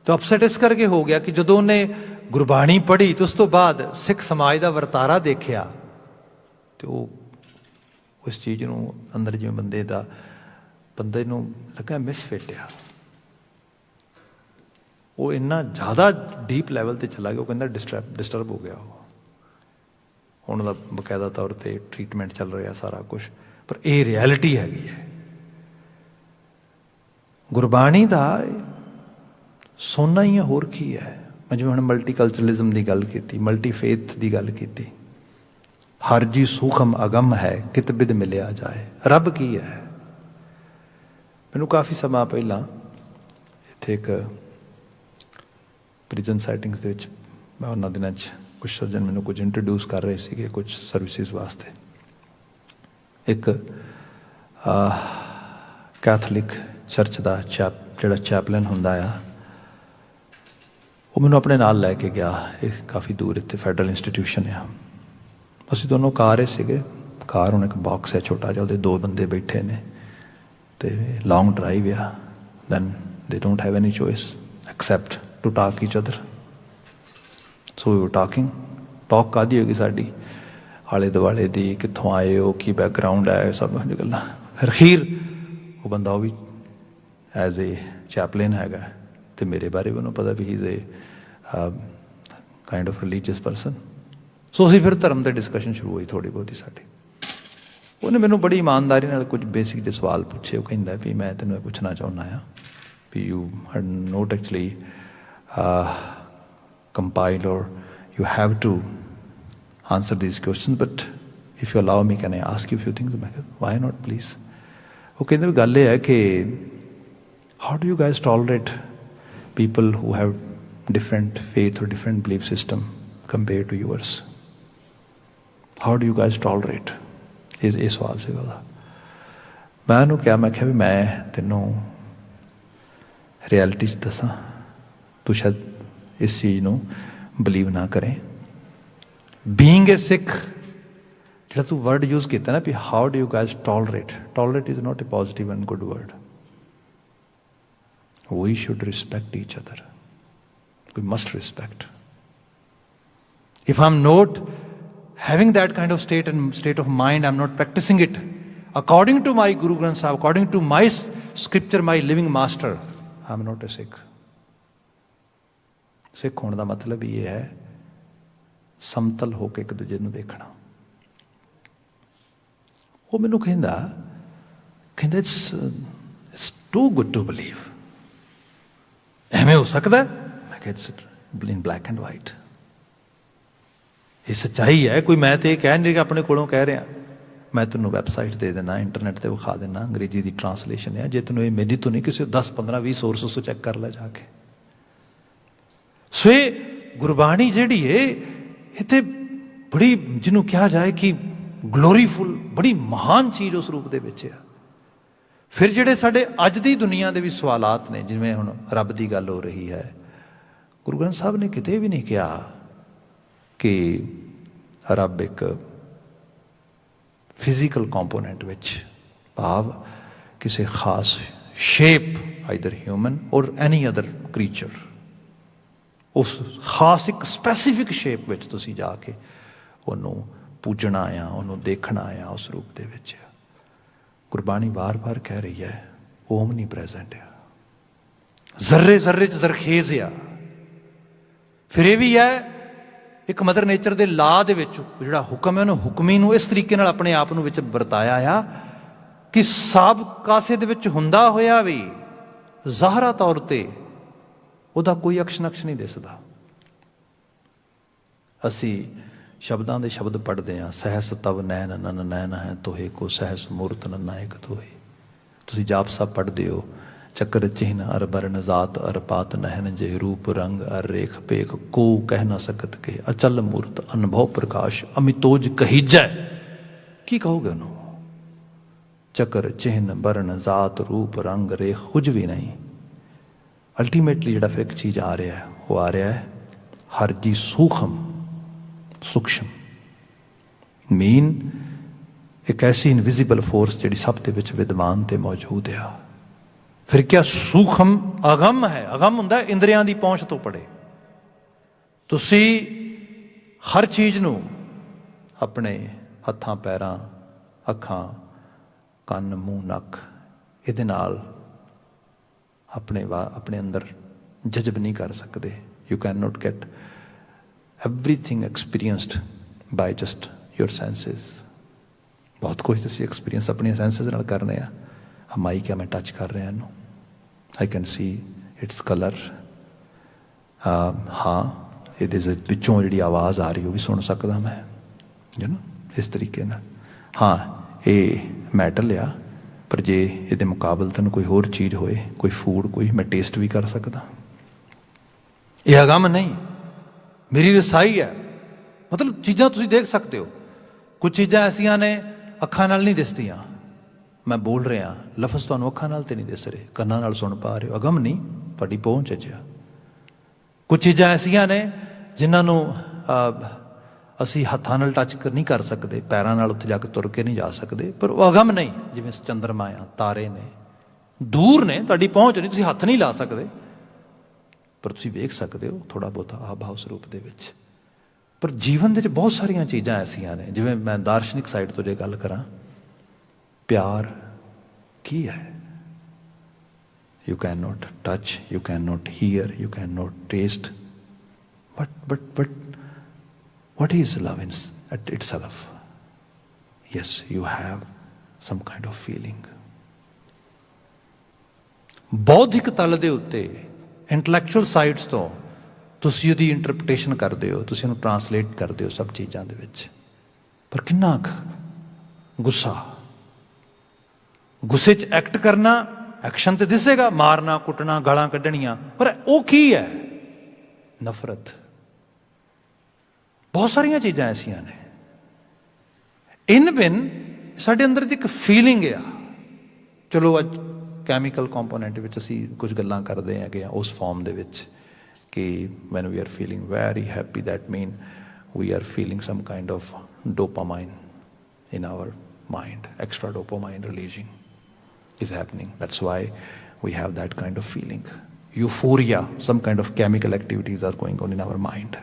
ਤਾਂ ਅਪਸੈਟ ਇਸ ਕਰਕੇ ਹੋ ਗਿਆ ਕਿ ਜਦੋਂ ਉਹਨੇ ਗੁਰਬਾਣੀ ਪੜ੍ਹੀ ਅਤੇ ਉਸ ਤੋਂ ਬਾਅਦ ਸਿੱਖ ਸਮਾਜ ਦਾ ਵਰਤਾਰਾ ਦੇਖਿਆ, ਅਤੇ ਉਹ ਉਸ ਚੀਜ਼ ਨੂੰ ਅੰਦਰ ਜਿਵੇਂ ਬੰਦੇ ਨੂੰ ਲੱਗਾ ਮਿਸਫਿਟ ਆ। ਉਹ ਇੰਨਾ ਜ਼ਿਆਦਾ ਡੀਪ ਲੈਵਲ 'ਤੇ ਚਲਾ ਗਿਆ, ਉਹ ਕਹਿੰਦਾ ਡਿਸਟਰਬ ਹੋ ਗਿਆ। ਉਹ ਹੁਣ ਉਹਦਾ ਬਕਾਇਦਾ ਤੌਰ 'ਤੇ ਟਰੀਟਮੈਂਟ ਚੱਲ ਰਿਹਾ ਸਾਰਾ ਕੁਛ, ਪਰ ਇਹ ਰਿਐਲਿਟੀ ਹੈਗੀ ਹੈ। ਗੁਰਬਾਣੀ ਦਾ ਸੋਨਾ ਹੀ ਹੈ, ਹੋਰ ਕੀ ਹੈ। ਮੈਂ ਜਿਵੇਂ ਹੁਣ ਮਲਟੀਕਲਚਰਲਿਜ਼ਮ ਦੀ ਗੱਲ ਕੀਤੀ, ਮਲਟੀ ਫੇਥ ਦੀ ਗੱਲ ਕੀਤੀ। ਹਰ ਜੀ ਸੂਖਮ ਅਗਮ ਹੈ, ਕਿਤ ਬਿਦ ਮਿਲਿਆ ਜਾਏ। ਰੱਬ ਕੀ ਹੈ? ਮੈਨੂੰ ਕਾਫੀ ਸਮਾਂ ਪਹਿਲਾਂ ਇੱਥੇ ਇੱਕ ਪ੍ਰਿਜ਼ਨ ਸੈਟਿੰਗਸ ਦੇ ਵਿੱਚ, ਮੈਂ ਉਹਨਾਂ ਦਿਨਾਂ 'ਚ ਕੁਛ ਸੱਜਣ ਮੈਨੂੰ ਕੁਝ ਇੰਟਰੋਡਿਊਸ ਕਰ ਰਹੇ ਸੀਗੇ ਕੁਛ ਸਰਵਿਸਿਜ਼ ਵਾਸਤੇ। ਇੱਕ ਕੈਥੋਲਿਕ ਚਰਚ ਦਾ ਜਿਹੜਾ ਚੈਪਲਨ ਹੁੰਦਾ ਆ, ਉਹ ਮੈਨੂੰ ਆਪਣੇ ਨਾਲ ਲੈ ਕੇ ਗਿਆ। ਇਹ ਕਾਫੀ ਦੂਰ ਇੱਥੇ ਫੈਡਰਲ ਇੰਸਟੀਟਿਊਸ਼ਨ ਆ। ਅਸੀਂ ਦੋਨੋਂ ਕਾਰ 'ਚ ਸੀਗੇ। ਕਾਰ ਹੁਣ ਇੱਕ ਬਾਕਸ ਹੈ ਛੋਟਾ ਜਿਹਾ, ਉਹਦੇ 2 ਬੰਦੇ ਬੈਠੇ ਨੇ, ਅਤੇ ਲੌਂਗ ਡਰਾਈਵ ਆ। Then they don't have any choice except to talk each other. So we talk ਕਾਹਦੀ ਹੋਏਗੀ ਸਾਡੀ, ਆਲੇ ਦੁਆਲੇ ਦੀ, ਕਿੱਥੋਂ ਆਏ ਹੋ, ਕੀ ਬੈਕਗਰਾਊਂਡ ਹੈ, ਸਭ ਗੱਲਾਂ। ਫਿਰ ਅਖੀਰ ਉਹ ਬੰਦਾ ਉਹ ਵੀ ਐਜ਼ ਏ ਚੈਪਲਨ ਹੈਗਾ, ਅਤੇ ਮੇਰੇ ਬਾਰੇ ਵੀ ਉਹਨੂੰ ਪਤਾ ਵੀ ਹੀ is a kind of religious person. So ਅਸੀਂ ਫਿਰ ਧਰਮ 'ਤੇ ਡਿਸਕਸ਼ਨ ਸ਼ੁਰੂ ਹੋਈ ਥੋੜ੍ਹੀ ਬਹੁਤੀ ਸਾਡੀ। ਉਹਨੇ ਮੈਨੂੰ ਬੜੀ ਇਮਾਨਦਾਰੀ ਨਾਲ ਕੁਝ ਬੇਸਿਕ ਜਿਹੇ ਸਵਾਲ ਪੁੱਛੇ। ਉਹ ਕਹਿੰਦਾ ਵੀ ਮੈਂ ਤੈਨੂੰ ਇਹ ਪੁੱਛਣਾ ਚਾਹੁੰਦਾ ਹਾਂ ਵੀ you had not actually compiled or you have to answer these questions, but if you allow me, can I ask you a few things? ਮੈਂ ਕਿਹਾ why not please? ਉਹ ਕਹਿੰਦੇ ਵੀ ਗੱਲ ਇਹ ਹੈ ਕਿ how do you guys tolerate people who have different faith or different belief system compared to yours? How do you guys tolerate? ਇਹ ਸਵਾਲ ਸੀਗਾ ਉਹਦਾ। ਮੈਂ ਉਹਨੂੰ ਕਿਹਾ, ਮੈਂ ਕਿਹਾ ਵੀ ਮੈਂ ਤੈਨੂੰ ਰਿਐਲਿਟੀ 'ਚ ਦੱਸਾਂ, ਤੂੰ ਸ਼ਾਇਦ ਇਸ ਚੀਜ਼ ਨੂੰ ਬਲੀਵ ਨਾ ਕਰੇ। ਬੀਇੰਗ ਏ ਸਿੱਖ, ਜਿਹੜਾ ਤੂੰ ਵਰਡ ਯੂਜ਼ ਕੀਤਾ ਨਾ ਵੀ how do you guys tolerate is not a positive and good word. We should respect each other, we must respect. If I am not having that kind of state of mind, I'm not practicing it according to my Guru Granth Sahib, according to my scripture, my living master, I'm not a Sikh. ਸਿੱਖ ਹੋਣ ਦਾ ਮਤਲਬ ਇਹ ਹੈ ਸਮਤਲ ਹੋ ਕੇ ਇੱਕ ਦੂਜੇ ਨੂੰ ਦੇਖਣਾ। ਉਹ ਮੈਨੂੰ ਕਹਿੰਦਾ it's too good to believe ਐਵੇਂ ਹੋ ਸਕਦਾ? ਮੈਂ ਕਿਹਾ it's in black and white. ਇਹ ਸੱਚਾਈ ਹੈ। ਕੋਈ ਮੈਂ ਤੇ ਇਹ ਕਹਿ ਨਹੀਂ ਰਿਹਾ, ਆਪਣੇ ਕੋਲੋਂ ਕਹਿ ਰਿਹਾ। ਮੈਂ ਤੈਨੂੰ ਵੈਬਸਾਈਟ ਦੇ ਦੇਣਾ, ਇੰਟਰਨੈਟ 'ਤੇ ਵਿਖਾ ਦੇਣਾ, ਅੰਗਰੇਜ਼ੀ ਦੀ ਟਰਾਂਸਲੇਸ਼ਨ ਹੈ। ਜੇ ਤੈਨੂੰ ਇਹ ਮੇਰੀ ਤੋਂ ਨਹੀਂ, ਕਿਸੇ 10 15 20 ਸੋਰਸ ਤੋਂ ਚੈੱਕ ਕਰ ਲੈ ਜਾ ਕੇ। ਸੋ ਇਹ ਗੁਰਬਾਣੀ ਜਿਹੜੀ ਏ, ਇਹ ਤੇ ਬੜੀ, ਜਿਹਨੂੰ ਕਿਹਾ ਜਾਏ ਕਿ ਗਲੋਰੀਫੁਲ, ਬੜੀ ਮਹਾਨ ਚੀਜ਼ ਉਸ ਰੂਪ ਦੇ ਵਿੱਚ ਆ। ਫਿਰ ਜਿਹੜੇ ਸਾਡੇ ਅੱਜ ਦੀ ਦੁਨੀਆ ਦੇ ਵੀ ਸਵਾਲਾਤ ਨੇ, ਜਿਵੇਂ ਹੁਣ ਰੱਬ ਦੀ ਗੱਲ ਹੋ ਰਹੀ ਹੈ, ਗੁਰੂ ਗ੍ਰੰਥ ਸਾਹਿਬ ਨੇ ਕਿਤੇ ਵੀ ਨਹੀਂ ਕਿਹਾ ਕਿ ਰੱਬ ਇੱਕ ਫਿਜ਼ੀਕਲ ਕੰਪੋਨੈਂਟ ਵਿੱਚ, ਭਾਵ ਕਿਸੇ ਖਾਸ ਸ਼ੇਪ, ਆਈਦਰ ਹਿਊਮਨ ਔਰ ਐਨੀ ਅਦਰ ਕ੍ਰੀਚਰ, ਉਸ ਖਾਸ ਇੱਕ ਸਪੈਸੀਫਿਕ ਸ਼ੇਪ ਵਿੱਚ ਤੁਸੀਂ ਜਾ ਕੇ ਉਹਨੂੰ ਪੂਜਣਾ ਆ, ਉਹਨੂੰ ਦੇਖਣਾ ਆ ਉਸ ਰੂਪ ਦੇ ਵਿੱਚ। ਗੁਰਬਾਣੀ ਵਾਰ-ਵਾਰ ਕਹਿ ਰਹੀ ਹੈ ਓਮ ਨਹੀਂ ਪ੍ਰੈਜ਼ੈਂਟ ਆ, ਜ਼ਰਰੇ ਜ਼ਰਰੇ 'ਚ ਜ਼ਰਖੇਜ਼ ਆ। ਫਿਰ ਇਹ ਵੀ ਹੈ ਇੱਕ ਮਦਰ ਨੇਚਰ ਦੇ ਲਾ ਦੇ ਵਿੱਚ ਜਿਹੜਾ ਹੁਕਮ ਹੈ, ਉਹਨੂੰ ਹੁਕਮੀ ਨੂੰ ਇਸ ਤਰੀਕੇ ਨਾਲ ਆਪਣੇ ਆਪ ਨੂੰ ਵਿੱਚ ਵਰਤਾਇਆ ਆ ਕਿ ਸਾਬ ਕਾਸੇ ਦੇ ਵਿੱਚ ਹੁੰਦਾ ਹੋਇਆ ਵੀ ਜ਼ਾਹਰਾ ਤੌਰ ਤੇ ਉਹਦਾ ਕੋਈ ਅਕਸ਼ ਨਕਸ਼ ਨਹੀਂ ਦਿਸਦਾ। ਅਸੀਂ ਸ਼ਬਦਾਂ ਦੇ ਸ਼ਬਦ ਪੜ੍ਹਦੇ ਹਾਂ, ਸਹਿਸ ਤਵ ਨੈਣ ਨਨ ਨੈਣ ਹੈ ਤੋਹੇ ਕੋ ਸਹਿਸ ਮੂਰਤ ਨਾਇਕ ਤੋਹੇ। ਤੁਸੀਂ ਜਾਪ ਸਾਹਿਬ ਪੜ੍ਹਦੇ ਹੋ, ਚੱਕਰ ਚਿਹਨ ਅਰ ਬਰਨ ਜ਼ਾਤ ਅਰ ਪਾਤ ਨਹਿਨ ਜੇ ਰੂਪ ਰੰਗ ਅਰ ਰੇਖ ਪੇਖ ਕੋ ਕਹਿ ਨਾ ਸਕਤ ਕੇ ਅਚਲ ਮੂਰਤ ਅਨੁਭਵ ਪ੍ਰਕਾਸ਼ ਅਮਿਤੋਜ ਕਹੀਜੈ। ਕੀ ਕਹੋਗੇ ਉਹਨੂੰ? ਚੱਕਰ ਚਿਹਨ ਬਰਨ ਜ਼ਾਤ ਰੂਪ ਰੰਗ ਰੇਖ ਕੁਝ ਵੀ ਨਹੀਂ। ਅਲਟੀਮੇਟਲੀ ਜਿਹੜਾ ਫਿਰ ਇੱਕ ਚੀਜ਼ ਆ ਰਿਹਾ, ਉਹ ਆ ਰਿਹਾ ਹੈ ਹਰ ਜੀ ਸੂਖਮ ਮੀਨ, ਇੱਕ ਐਸੀ ਇਨਵਿਜ਼ੀਬਲ ਫੋਰਸ ਜਿਹੜੀ ਸਭ ਦੇ ਵਿੱਚ ਵਿਦਵਾਨ ਤੇ ਮੌਜੂਦ ਆ। ਫਿਰ ਕਿਆ ਸੂਖਮ ਅਗੰਮ ਹੈ। ਅਗੰਮ ਹੁੰਦਾ ਇੰਦਰੀਆਂ ਦੀ ਪਹੁੰਚ ਤੋਂ ਪਰੇ। ਤੁਸੀਂ ਹਰ ਚੀਜ਼ ਨੂੰ ਆਪਣੇ ਹੱਥਾਂ, ਪੈਰਾਂ, ਅੱਖਾਂ, ਕੰਨ, ਮੂੰਹ, ਨੱਕ, ਇਹਦੇ ਨਾਲ ਆਪਣੇ ਅੰਦਰ ਜਜ਼ਬ ਨਹੀਂ ਕਰ ਸਕਦੇ। You can not get everything experienced by just your senses. ਬਹੁਤ ਕੁਝ ਤੁਸੀਂ ਐਕਸਪੀਰੀਅੰਸ ਆਪਣੀਆਂ ਸੈਂਸਿਸ ਨਾਲ ਕਰਨੇ ਆ। ਮਾਈ ਕਿਆ ਮੈਂ ਟੱਚ ਕਰ ਰਿਹਾ ਇਹਨੂੰ, I can see it's colour. ਹਾਂ, ਇਹਦੇ ਵਿੱਚੋਂ ਜਿਹੜੀ ਆਵਾਜ਼ ਆ ਰਹੀ ਉਹ ਵੀ ਸੁਣ ਸਕਦਾ ਮੈਂ, ਇਸ ਤਰੀਕੇ ਨਾਲ। ਹਾਂ, ਇਹ ਮੈਟਲ ਆ, ਪਰ ਜੇ ਇਹਦੇ ਮੁਕਾਬਲਤਨ ਕੋਈ ਹੋਰ ਚੀਜ਼ ਹੋਏ, ਕੋਈ ਫੂਡ, ਕੋਈ, ਮੈਂ ਟੇਸਟ ਵੀ ਕਰ ਸਕਦਾ। ਇਹ ਅਗੰਮ ਨਹੀਂ, ਮੇਰੀ ਰਸਾਈ ਹੈ। ਮਤਲਬ ਚੀਜ਼ਾਂ ਤੁਸੀਂ ਦੇਖ ਸਕਦੇ ਹੋ। ਕੁਝ ਚੀਜ਼ਾਂ ਐਸੀਆਂ ਨੇ ਅੱਖਾਂ ਨਾਲ ਨਹੀਂ ਦਿਸਦੀਆਂ। ਮੈਂ ਬੋਲ ਰਿਹਾ, ਲਫ਼ਜ਼ ਤੁਹਾਨੂੰ ਅੱਖਾਂ ਨਾਲ ਤੇ ਨਹੀਂ ਦਿਸ ਰਹੇ, ਕੰਨਾਂ ਨਾਲ ਸੁਣ ਪਾ ਰਹੇ ਹੋ, ਅਗੰਮ ਨਹੀਂ, ਤੁਹਾਡੀ ਪਹੁੰਚ 'ਚ ਆ। ਕੁਝ ਚੀਜ਼ਾਂ ਐਸੀਆਂ ਨੇ ਜਿਨ੍ਹਾਂ ਨੂੰ ਅਸੀਂ ਹੱਥਾਂ ਨਾਲ ਟੱਚ ਨਹੀਂ ਕਰ ਸਕਦੇ, ਪੈਰਾਂ ਨਾਲ ਉੱਥੇ ਜਾ ਕੇ ਤੁਰ ਕੇ ਨਹੀਂ ਜਾ ਸਕਦੇ, ਪਰ ਉਹ ਅਗੰਮ ਨਹੀਂ। ਜਿਵੇਂ ਚੰਦਰਮਾ ਆ, ਤਾਰੇ ਨੇ, ਦੂਰ ਨੇ, ਤੁਹਾਡੀ ਪਹੁੰਚ ਨਹੀਂ, ਤੁਸੀਂ ਹੱਥ ਨਹੀਂ ਲਾ ਸਕਦੇ, ਪਰ ਤੁਸੀਂ ਵੇਖ ਸਕਦੇ ਹੋ ਥੋੜ੍ਹਾ ਬਹੁਤਾ ਆਭਾਵ ਸਰੂਪ ਦੇ ਵਿੱਚ। ਪਰ ਜੀਵਨ ਦੇ ਵਿੱਚ ਬਹੁਤ ਸਾਰੀਆਂ ਚੀਜ਼ਾਂ ਐਸੀਆਂ ਨੇ, ਜਿਵੇਂ ਮੈਂ ਦਾਰਸ਼ਨਿਕ ਸਾਈਡ ਤੋਂ ਜੇ ਗੱਲ ਕਰਾਂ, ਪਿਆਰ ਕੀ ਹੈ? You can not touch, you can not hear, you can not taste, but what is love at itself? Yes, you have some kind of feeling. ਬੌਧਿਕ ਤਲ ਦੇ ਉੱਤੇ, ਇੰਟਲੈਕਚੁਅਲ ਸਾਈਡਸ ਤੋਂ ਤੁਸੀਂ ਉਹਦੀ ਇੰਟਰਪ੍ਰੀਟੇਸ਼ਨ ਕਰਦੇ ਹੋ, ਤੁਸੀਂ ਉਹਨੂੰ ਟਰਾਂਸਲੇਟ ਕਰਦੇ ਹੋ ਸਭ ਚੀਜ਼ਾਂ ਦੇ ਵਿੱਚ। ਪਰ ਕਿੰਨਾ ਕੁ ਗੁੱਸਾ, ਗੁੱਸੇ 'ਚ ਐਕਟ ਕਰਨਾ, ਐਕਸ਼ਨ ਤੇ ਦਿਸੇਗਾ, ਮਾਰਨਾ, ਕੁੱਟਣਾ, ਗਾਲਾਂ ਕੱਢਣੀਆਂ, ਪਰ ਉਹ ਕੀ ਹੈ? ਨਫ਼ਰਤ। ਬਹੁਤ ਸਾਰੀਆਂ ਚੀਜ਼ਾਂ ਐਸੀਆਂ ਨੇ। ਇਨ ਬਿਨ ਸਾਡੇ ਅੰਦਰ ਦੀ ਇੱਕ ਫੀਲਿੰਗ ਆ। ਚਲੋ ਅੱਜ ਕੈਮੀਕਲ ਕੰਪੋਨੈਂਟ ਵਿੱਚ ਅਸੀਂ ਕੁਝ ਗੱਲਾਂ ਕਰਦੇ ਹੈਗੇ ਹਾਂ ਉਸ ਫਾਰਮ ਦੇ ਵਿੱਚ ਕਿ when we are feeling very happy, that mean we are feeling some kind of dopamine in our mind, extra dopamine releasing is happening. That's why we have that kind of feeling. Euphoria, some kind of chemical activities are going on in our mind.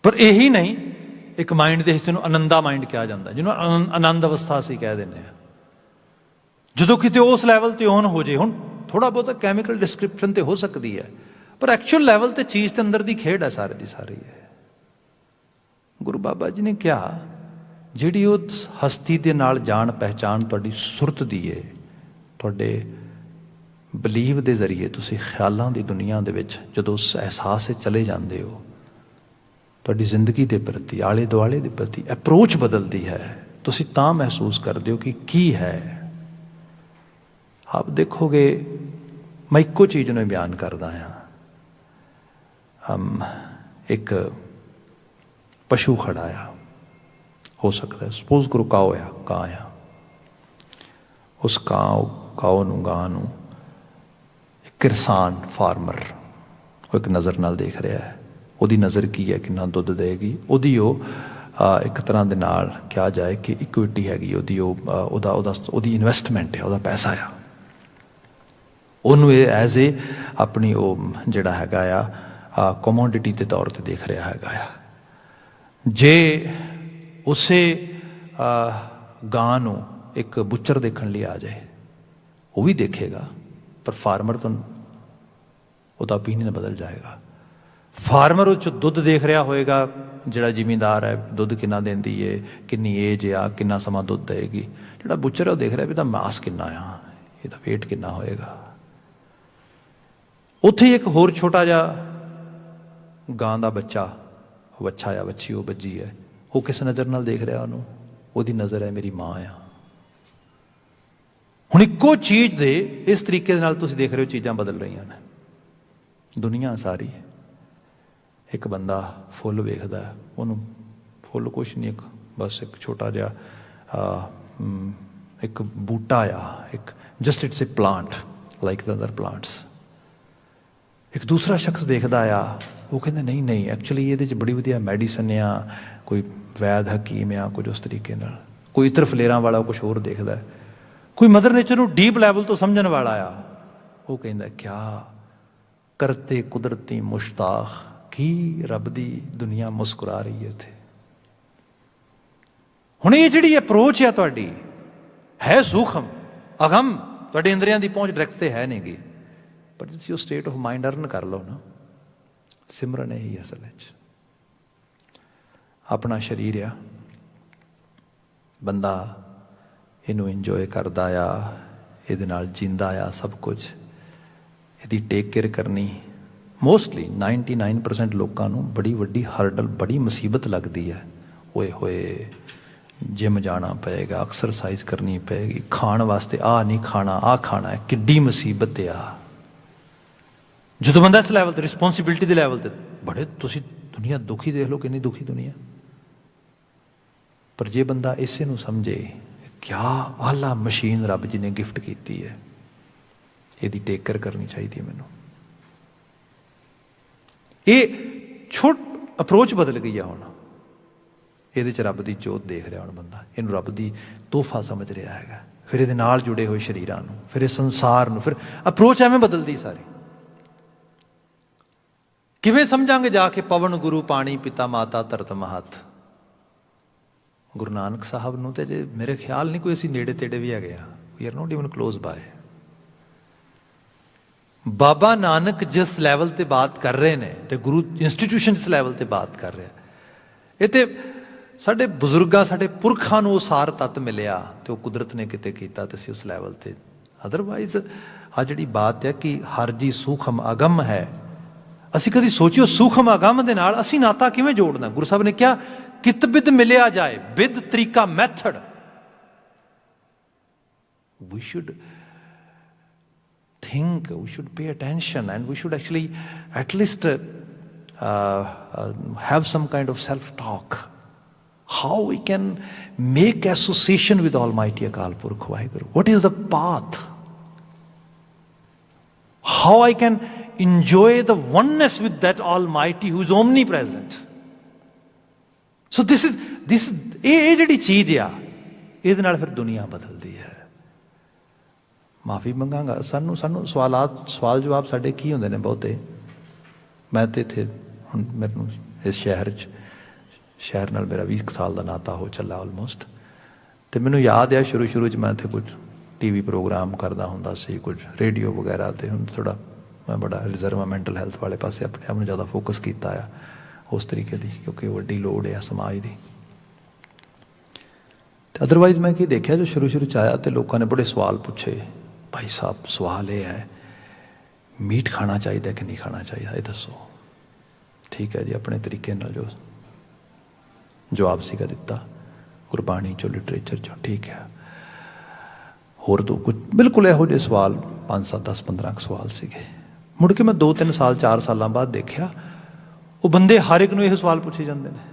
ਪਰ ਇਹੀ ਨਹੀਂ, ਇੱਕ mind ਦੇ ਹਿੱਸੇ ਨੂੰ ਆਨੰਦਾ mind ਕਿਹਾ ਜਾਂਦਾ, ਜਿਹਨੂੰ ਆਨੰਦ ਅਵਸਥਾ ਅਸੀਂ ਕਹਿ ਦਿੰਦੇ ਹਾਂ। ਜਦੋਂ ਕਿਤੇ ਉਸ ਲੈਵਲ ਤੇ ਔਨ ਹੋ ਜੇ, ਹੁਣ ਥੋੜਾ ਬਹੁਤਾ ਕੈਮੀਕਲ ਡਿਸਕ੍ਰਿਪਸ਼ਨ ਤੇ ਹੋ ਸਕਦੀ ਹੈ, ਪਰ ਐਕਚੁਅਲ ਲੈਵਲ ਤੇ ਚੀਜ਼ ਤੇ ਅੰਦਰ ਦੀ ਖੇਡ ਹੈ, ਸਾਰੇ ਦੀ ਸਾਰੀ ਹੈ। ਗੁਰੂ ਬਾਬਾ ਜੀ ਨੇ ਕਿਹਾ, ਜਿਹੜੀ ਉਸ ਹਸਤੀ ਦੇ ਨਾਲ ਜਾਣ ਪਹਿਚਾਣ ਤੁਹਾਡੀ ਸੁਰਤ ਦੀ ਏ, ਤੁਹਾਡੇ ਬਲੀਵ ਦੇ ਜ਼ਰੀਏ ਤੁਸੀਂ ਖਿਆਲਾਂ ਦੀ ਦੁਨੀਆ ਦੇ ਵਿੱਚ ਜਦੋਂ ਉਸ ਅਹਿਸਾਸ 'ਚ ਚਲੇ ਜਾਂਦੇ ਹੋ, ਤੁਹਾਡੀ ਜ਼ਿੰਦਗੀ ਦੇ ਪ੍ਰਤੀ, ਆਲੇ ਦੁਆਲੇ ਦੇ ਪ੍ਰਤੀ ਅਪਰੋਚ ਬਦਲਦੀ ਹੈ। ਤੁਸੀਂ ਤਾਂ ਮਹਿਸੂਸ ਕਰਦੇ ਹੋ ਕਿ ਕੀ ਹੈ। ਆਪ ਦੇਖੋਗੇ, ਮੈਂ ਇੱਕੋ ਚੀਜ਼ ਨੂੰ ਬਿਆਨ ਕਰਦਾ ਹਾਂ। ਇੱਕ ਪਸ਼ੂ ਖੜਾ ਆ, ਹੋ ਸਕਦਾ ਸਪੋਜ਼ ਕਰੋ ਕਾਓ ਆ, ਕਾਂ ਆ। ਉਸ ਕਾਓ ਨੂੰ, ਗਾਂ ਨੂੰ ਇੱਕ ਕਿਸਾਨ ਫਾਰਮਰ ਉਹ ਇੱਕ ਨਜ਼ਰ ਨਾਲ ਦੇਖ ਰਿਹਾ ਹੈ। ਉਹਦੀ ਨਜ਼ਰ ਕੀ ਹੈ, ਕਿੰਨਾ ਦੁੱਧ ਦੇਗੀ, ਉਹਦੀ ਉਹ ਇੱਕ ਤਰ੍ਹਾਂ ਦੇ ਨਾਲ ਕਿਹਾ ਜਾਏ ਕਿ ਇਕੁਇਟੀ ਹੈਗੀ ਉਹਦੀ, ਉਹਦੀ ਇਨਵੈਸਟਮੈਂਟ ਹੈ, ਉਹਦਾ ਪੈਸਾ ਆ। ਉਹਨੂੰ ਇਹ ਐਜ਼ ਏ ਆਪਣੀ ਉਹ ਜਿਹੜਾ ਹੈਗਾ ਆ ਕਮੋਡਿਟੀ ਦੇ ਤੌਰ 'ਤੇ ਦੇਖ ਰਿਹਾ ਹੈਗਾ ਆ। ਜੇ ਉਸੇ ਗਾਂ ਨੂੰ ਇੱਕ ਬੁੱਚਰ ਦੇਖਣ ਲਈ ਆ ਜਾਏ, ਉਹ ਵੀ ਦੇਖੇਗਾ, ਪਰ ਫਾਰਮਰ ਤੋਂ ਉਹਦਾ ਓਪੀਨੀਅਨ ਬਦਲ ਜਾਏਗਾ। ਫਾਰਮਰ ਉਹ 'ਚ ਦੁੱਧ ਦੇਖ ਰਿਹਾ ਹੋਏਗਾ, ਜਿਹੜਾ ਜ਼ਿਮੀਂਦਾਰ ਹੈ ਦੁੱਧ ਕਿੰਨਾ ਦਿੰਦੀ ਏ, ਕਿੰਨੀ ਏਜ ਆ, ਕਿੰਨਾ ਸਮਾਂ ਦੁੱਧ ਦੇਵੇਗੀ। ਜਿਹੜਾ ਬੁੱਚਰ ਹੈ ਉਹ ਦੇਖ ਰਿਹਾ ਵੀ ਇਹਦਾ ਮਾਸ ਕਿੰਨਾ ਆ, ਇਹਦਾ ਵੇਟ ਕਿੰਨਾ ਹੋਏਗਾ। ਉੱਥੇ ਹੀ ਇੱਕ ਹੋਰ ਛੋਟਾ ਜਿਹਾ ਗਾਂ ਦਾ ਬੱਚਾ, ਉਹ ਬੱਚਾ ਆ, ਬੱਚੀ ਉਹ ਬੱਜੀ ਹੈ, ਉਹ ਕਿਸ ਨਜ਼ਰ ਨਾਲ ਦੇਖ ਰਿਹਾ ਉਹਨੂੰ, ਉਹਦੀ ਨਜ਼ਰ ਹੈ ਮੇਰੀ ਮਾਂ ਆ। ਹੁਣ ਇੱਕੋ ਚੀਜ਼ ਦੇ ਇਸ ਤਰੀਕੇ ਦੇ ਨਾਲ ਤੁਸੀਂ ਦੇਖ ਰਹੇ ਹੋ, ਚੀਜ਼ਾਂ ਬਦਲ ਰਹੀਆਂ ਨੇ ਦੁਨੀਆ ਸਾਰੀ। ਇੱਕ ਬੰਦਾ ਫੁੱਲ ਵੇਖਦਾ, ਉਹਨੂੰ ਫੁੱਲ ਕੁਛ ਨਹੀਂ, ਇੱਕ ਬਸ ਇੱਕ ਛੋਟਾ ਜਿਹਾ ਇੱਕ ਬੂਟਾ ਆ, ਇੱਕ just it's A plant like the other plants. ਇੱਕ ਦੂਸਰਾ ਸ਼ਖਸ ਦੇਖਦਾ ਆ, ਉਹ ਕਹਿੰਦਾ ਨਹੀਂ ਨਹੀਂ, ਐਕਚੁਅਲੀ ਇਹਦੇ 'ਚ ਬੜੀ ਵਧੀਆ ਮੈਡੀਸਨ ਆ, ਕੋਈ ਵੈਦ ਹਕੀਮ ਆ, ਕੁਝ ਉਸ ਤਰੀਕੇ ਨਾਲ। ਕੋਈ ਇਤਰ ਫਲੇਰਾਂ ਵਾਲਾ ਕੁਛ ਹੋਰ ਦੇਖਦਾ। ਕੋਈ ਮਦਰ ਨੇਚਰ ਨੂੰ ਡੀਪ ਲੈਵਲ ਤੋਂ ਸਮਝਣ ਵਾਲਾ ਆ, ਉਹ ਕਹਿੰਦਾ ਕਿਆ ਕਰਤੇ ਕੁਦਰਤੀ ਮੁਸ਼ਤਾਕ, ਕੀ ਰੱਬ ਦੀ ਦੁਨੀਆ ਮੁਸਕਰਾ ਰਹੀ ਹੈ ਇੱਥੇ। ਹੁਣ ਇਹ ਜਿਹੜੀ ਅਪਰੋਚ ਆ ਤੁਹਾਡੀ ਹੈ ਸੂਖਮ, ਅਗਮ, ਤੁਹਾਡੇ ਇੰਦਰੀਆਂ ਦੀ ਪਹੁੰਚ ਡਾਇਰੈਕਟ ਤੇ ਹੈ ਨਹੀਂ ਗੀ, ਪਰ ਤੁਸੀਂ ਉਹ ਸਟੇਟ ਆਫ ਮਾਈਂਡ ਅਰਨ ਕਰ ਲਓ ਨਾ। ਸਿਮਰਨ ਇਹੀ ਅਸਲ ਵਿੱਚ। ਆਪਣਾ ਸਰੀਰ ਆ, ਬੰਦਾ ਇਹਨੂੰ ਇੰਜੋਏ ਕਰਦਾ ਆ, ਇਹਦੇ ਨਾਲ ਜੀਂਦਾ ਆ ਸਭ ਕੁਝ, ਇਹਦੀ ਟੇਕ ਕੇਅਰ ਕਰਨੀ। ਮੋਸਟਲੀ 99% ਲੋਕਾਂ ਨੂੰ ਬੜੀ ਵੱਡੀ ਹਰਡਲ, ਬੜੀ ਮੁਸੀਬਤ ਲੱਗਦੀ ਹੈ। ਹੋਏ ਹੋਏ ਜਿਮ ਜਾਣਾ ਪਏਗਾ, ਐਕਸਰਸਾਈਜ਼ ਕਰਨੀ ਪਏਗੀ, ਖਾਣ ਵਾਸਤੇ ਆਹ ਨਹੀਂ ਖਾਣਾ, ਆਹ ਖਾਣਾ ਹੈ, ਕਿੱਡੀ ਮੁਸੀਬਤ ਆ। ਜਦੋਂ ਬੰਦਾ ਇਸ ਲੈਵਲ 'ਤੇ, ਰਿਸਪੋਂਸੀਬਿਲਿਟੀ ਦੇ ਲੈਵਲ 'ਤੇ, ਬੜੇ ਤੁਸੀਂ ਦੁਨੀਆ ਦੁਖੀ ਦੇਖ ਲਓ, ਕਿੰਨੀ ਦੁਖੀ ਦੁਨੀਆ। ਪਰ ਜੇ ਬੰਦਾ ਇਸੇ ਨੂੰ ਸਮਝੇ, ਕਿਆ ਆਲਾ ਮਸ਼ੀਨ ਰੱਬ ਜੀ ਨੇ ਗਿਫਟ ਕੀਤੀ ਹੈ, ਇਹਦੀ ਟੇਕ ਕੇਅਰ ਕਰਨੀ ਚਾਹੀਦੀ ਹੈ ਮੈਨੂੰ। ਇਹ ਅਪਰੋਚ ਬਦਲ ਗਈ ਆ। ਹੁਣ ਇਹਦੇ 'ਚ ਰੱਬ ਦੀ ਜੋਤ ਦੇਖ ਰਿਹਾ ਹੁਣ ਬੰਦਾ, ਇਹਨੂੰ ਰੱਬ ਦੀ ਤੋਹਫਾ ਸਮਝ ਰਿਹਾ ਹੈਗਾ। ਫਿਰ ਇਹਦੇ ਨਾਲ ਜੁੜੇ ਹੋਏ ਸਰੀਰਾਂ ਨੂੰ, ਫਿਰ ਇਹ ਸੰਸਾਰ ਨੂੰ, ਫਿਰ ਅਪਰੋਚ ਐਵੇਂ ਬਦਲਦੀ ਸਾਰੀ। ਕਿਵੇਂ ਸਮਝਾਂਗੇ ਜਾ ਕੇ ਪਵਨ ਗੁਰੂ ਪਾਣੀ ਪਿਤਾ ਮਾਤਾ ਧਰਤ ਮਹੱਤ। ਗੁਰੂ ਨਾਨਕ ਸਾਹਿਬ ਨੂੰ ਤੇ ਜੇ ਮੇਰੇ ਖਿਆਲ ਨਹੀਂ ਕੋਈ ਅਸੀਂ ਨੇੜੇ ਤੇੜੇ ਵੀ ਹੈਗੇ ਆ, we are not even close by. Baba Nanak ਜਿਸ ਲੈਵਲ ਤੇ ਬਾਤ ਕਰ ਰਹੇ ਨੇ ਤੇ ਗੁਰੂ ਇੰਸਟੀਟਿਊਸ਼ਨ ਇਸ ਲੈਵਲ ਤੇ ਬਾਤ ਕਰ ਰਿਹਾ, ਇਹ ਤੇ ਸਾਡੇ ਬਜ਼ੁਰਗਾਂ, ਸਾਡੇ ਪੁਰਖਾਂ ਨੂੰ ਉਹ ਸਾਰ ਤੱਤ ਮਿਲਿਆ ਤੇ ਉਹ ਕੁਦਰਤ ਨੇ ਕਿਤੇ ਕੀਤਾ ਤੇ ਅਸੀਂ ਉਸ ਲੈਵਲ ਤੇ। ਅਦਰਵਾਈਜ਼ ਆ ਜਿਹੜੀ ਬਾਤ ਹੈ ਕਿ ਹਰ ਜੀ ਸੂਖਮ ਅਗਮ ਹੈ, ਅਸੀਂ ਕਦੀ ਸੋਚਿਓ ਸੂਖਮ ਅਗਮ ਦੇ ਨਾਲ ਅਸੀਂ ਨਾਤਾ ਕਿਵੇਂ ਜੋੜਨਾ। ਗੁਰੂ ਸਾਹਿਬ ਨੇ ਕਿਹਾ ਕਿਤ ਬਿਦ ਮਿਲਿਆ ਜਾਏ, ਬਿਦ ਤਰੀਕਾ, method. We should think, we should pay attention, and we should actually at least have some kind of self-talk. How we can make association with Almighty Akal Purkh Vaheguru. What is the path? How I can enjoy the oneness with that Almighty who is omnipresent. So this is ਇਹ ਜਿਹੜੀ ਚੀਜ਼ ਆ, ਇਹਦੇ ਨਾਲ ਫਿਰ ਦੁਨੀਆ ਬਦਲਦੀ ਹੈ। ਮਾਫੀ ਮੰਗਾਂਗਾ, ਸਾਨੂੰ ਸਵਾਲ ਜਵਾਬ ਸਾਡੇ ਕੀ ਹੁੰਦੇ ਨੇ ਬਹੁਤੇ। ਮੈਂ ਤੇ ਇੱਥੇ ਹੁਣ ਮੈਨੂੰ ਇਸ ਸ਼ਹਿਰ ਨਾਲ ਮੇਰਾ 20 ਸਾਲ ਦਾ ਨਾਤਾ ਹੋ ਚੱਲਾ ਆਲਮੋਸਟ। ਅਤੇ ਮੈਨੂੰ ਯਾਦ ਆ ਸ਼ੁਰੂ 'ਚ ਮੈਂ ਇੱਥੇ ਕੁਝ TV ਪ੍ਰੋਗਰਾਮ ਕਰਦਾ ਹੁੰਦਾ ਸੀ, ਕੁਝ ਰੇਡੀਓ ਵਗੈਰਾ। ਅਤੇ ਹੁਣ ਥੋੜ੍ਹਾ ਮੈਂ ਬੜਾ ਰਿਜ਼ਰਵ ਆ, ਮੈਂਟਲ ਹੈਲਥ ਵਾਲੇ ਪਾਸੇ ਆਪਣੇ ਆਪ ਨੂੰ ਜ਼ਿਆਦਾ ਫੋਕਸ ਕੀਤਾ ਆ ਉਸ ਤਰੀਕੇ ਦੀ, ਕਿਉਂਕਿ ਵੱਡੀ ਲੋੜ ਆ ਸਮਾਜ ਦੀ। ਅਤੇ ਅਦਰਵਾਈਜ਼ ਮੈਂ ਕੀ ਦੇਖਿਆ, ਜੋ ਸ਼ੁਰੂ 'ਚ ਆਇਆ ਅਤੇ ਲੋਕਾਂ ਨੇ ਬੜੇ ਸਵਾਲ ਪੁੱਛੇ। ਭਾਈ ਸਾਹਿਬ ਸਵਾਲ ਇਹ ਹੈ ਮੀਟ ਖਾਣਾ ਚਾਹੀਦਾ ਕਿ ਨਹੀਂ ਖਾਣਾ ਚਾਹੀਦਾ, ਇਹ ਦੱਸੋ। ਠੀਕ ਹੈ ਜੀ, ਆਪਣੇ ਤਰੀਕੇ ਨਾਲ ਜੋ ਜਵਾਬ ਸੀਗਾ ਦਿੱਤਾ ਗੁਰਬਾਣੀ ਚੋਂ, ਲਿਟਰੇਚਰ ਚੋਂ, ਠੀਕ ਹੈ। ਹੋਰ ਤੋਂ ਕੁਝ ਬਿਲਕੁਲ ਇਹੋ ਜਿਹੇ ਸਵਾਲ 5, 7, 10, 15 ਸਵਾਲ ਸੀਗੇ। ਮੁੜ ਕੇ ਮੈਂ 2, 3 ਸਾਲ 4 ਸਾਲਾਂ ਬਾਅਦ ਦੇਖਿਆ ਉਹ ਬੰਦੇ ਹਰ ਇੱਕ ਨੂੰ ਇਹ ਸਵਾਲ ਪੁੱਛੇ ਜਾਂਦੇ ਨੇ।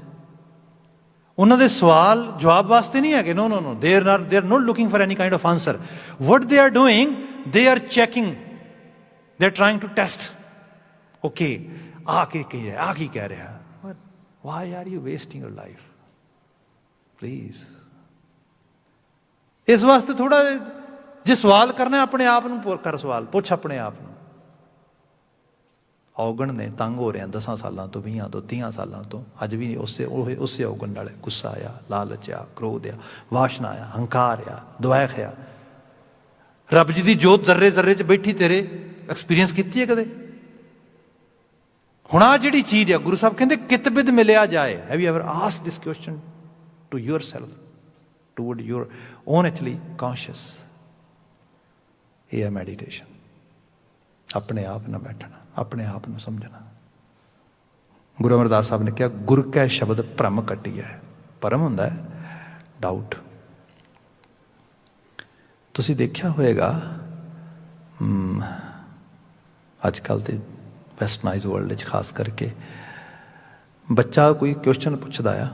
ਉਹਨਾਂ ਦੇ ਸਵਾਲ ਜਵਾਬ ਵਾਸਤੇ ਨਹੀਂ ਹੈਗੇ, no, they are not looking for any kind of answer. What they are doing, they are checking, they are trying to test. Okay, ਆ ਕੀ ਕਹਿ ਰਿਹਾ, why are you wasting your life? Please. ਇਸ ਵਾਸਤੇ ਥੋੜਾ ਜੇ ਸਵਾਲ ਕਰਨਾ ਆਪਣੇ ਆਪ ਨੂੰ ਕਰ, ਸਵਾਲ ਪੁੱਛ ਆਪਣੇ ਆਪ ਨੂੰ। ਔਗਣ ਨੇ ਤੰਗ ਹੋ ਰਿਹਾ 10 ਸਾਲਾਂ ਤੋਂ, 20 ਤੋਂ, 30 ਸਾਲਾਂ ਤੋਂ, ਅੱਜ ਵੀ ਉਸੇ ਔਗਣ ਨਾਲ ਗੁੱਸਾ ਆਇਆ, ਲਾਲਚ ਆ, ਕ੍ਰੋਧ ਆ, ਵਾਸ਼ਨਾ ਆ, ਹੰਕਾਰ ਆ, ਦੁਆਖ ਆ। ਰੱਬ ਜੀ ਦੀ ਜੋਤ ਜ਼ਰਰੇ ਜ਼ਰਰੇ 'ਚ ਬੈਠੀ ਤੇਰੇ ਐਕਸਪੀਰੀਅੰਸ ਕੀਤੀ ਹੈ ਕਦੇ? ਹੁਣ ਆਹ ਜਿਹੜੀ ਚੀਜ਼ ਆ, ਗੁਰੂ ਸਾਹਿਬ ਕਹਿੰਦੇ ਕਿਤ ਬਿਦ ਮਿਲਿਆ ਜਾਏ। Have you ever asked this question to yourself, toward your own actually conscious? ਇਹ ਹੈ ਮੈਡੀਟੇਸ਼ਨ, ਆਪਣੇ ਆਪ ਨਾਲ ਬੈਠਣਾ, ਆਪਣੇ ਆਪ ਨੂੰ ਸਮਝਣਾ। ਗੁਰੂ ਅਮਰਦਾਸ ਸਾਹਿਬ ਨੇ ਕਿਹਾ, ਗੁਰ ਕੈ ਸ਼ਬਦ ਭਰਮ ਕੱਟਿਆ। ਭਰਮ ਹੁੰਦਾ ਹੈ ਡਾਊਟ। ਤੁਸੀਂ ਦੇਖਿਆ ਹੋਏਗਾ ਅੱਜ ਕੱਲ੍ਹ ਤੇ ਵੈਸਟਰਨਾਈਜ਼ ਵਰਲਡ 'ਚ ਖਾਸ ਕਰਕੇ, ਬੱਚਾ ਕੋਈ ਕੁਐਸਚਨ ਪੁੱਛਦਾ ਆ,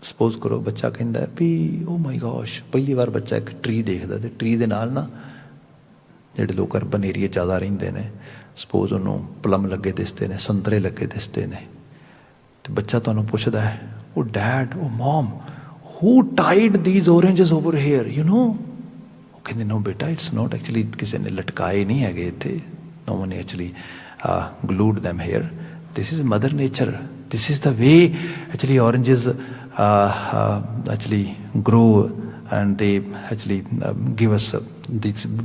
ਸਪੋਜ਼ ਕਰੋ ਬੱਚਾ ਕਹਿੰਦਾ ਵੀ ਓ ਮਾਈ ਗੋਸ਼, ਪਹਿਲੀ ਵਾਰ ਬੱਚਾ ਇੱਕ ਟਰੀ ਦੇਖਦਾ ਅਤੇ ਟਰੀ ਦੇ ਨਾਲ ਨਾ ਜਿਹੜੇ ਲੋਕ ਅਰਬਨ ਏਰੀਏ ਜ਼ਿਆਦਾ ਰਹਿੰਦੇ ਨੇ, ਸਪੋਜ਼ ਉਹਨੂੰ ਪਲਮ ਲੱਗੇ ਦਿਸਦੇ ਨੇ, ਸੰਤਰੇ ਲੱਗੇ ਦਿਸਦੇ ਨੇ, ਅਤੇ ਬੱਚਾ ਤੁਹਾਨੂੰ ਪੁੱਛਦਾ ਹੈ, ਉਹ ਡੈਡ, ਉਹ mom, who tied these oranges over here, you know? ਉਹ ਕਹਿੰਦੇ ਨੋ ਬੇਟਾ, ਇਟਸ ਨੋਟ ਐਕਚੁਅਲੀ, ਕਿਸੇ ਨੇ ਲਟਕਾਏ ਨਹੀਂ ਹੈਗੇ ਇੱਥੇ, no one actually glued them here. This is mother nature. This is the way actually oranges actually grow, and they actually give us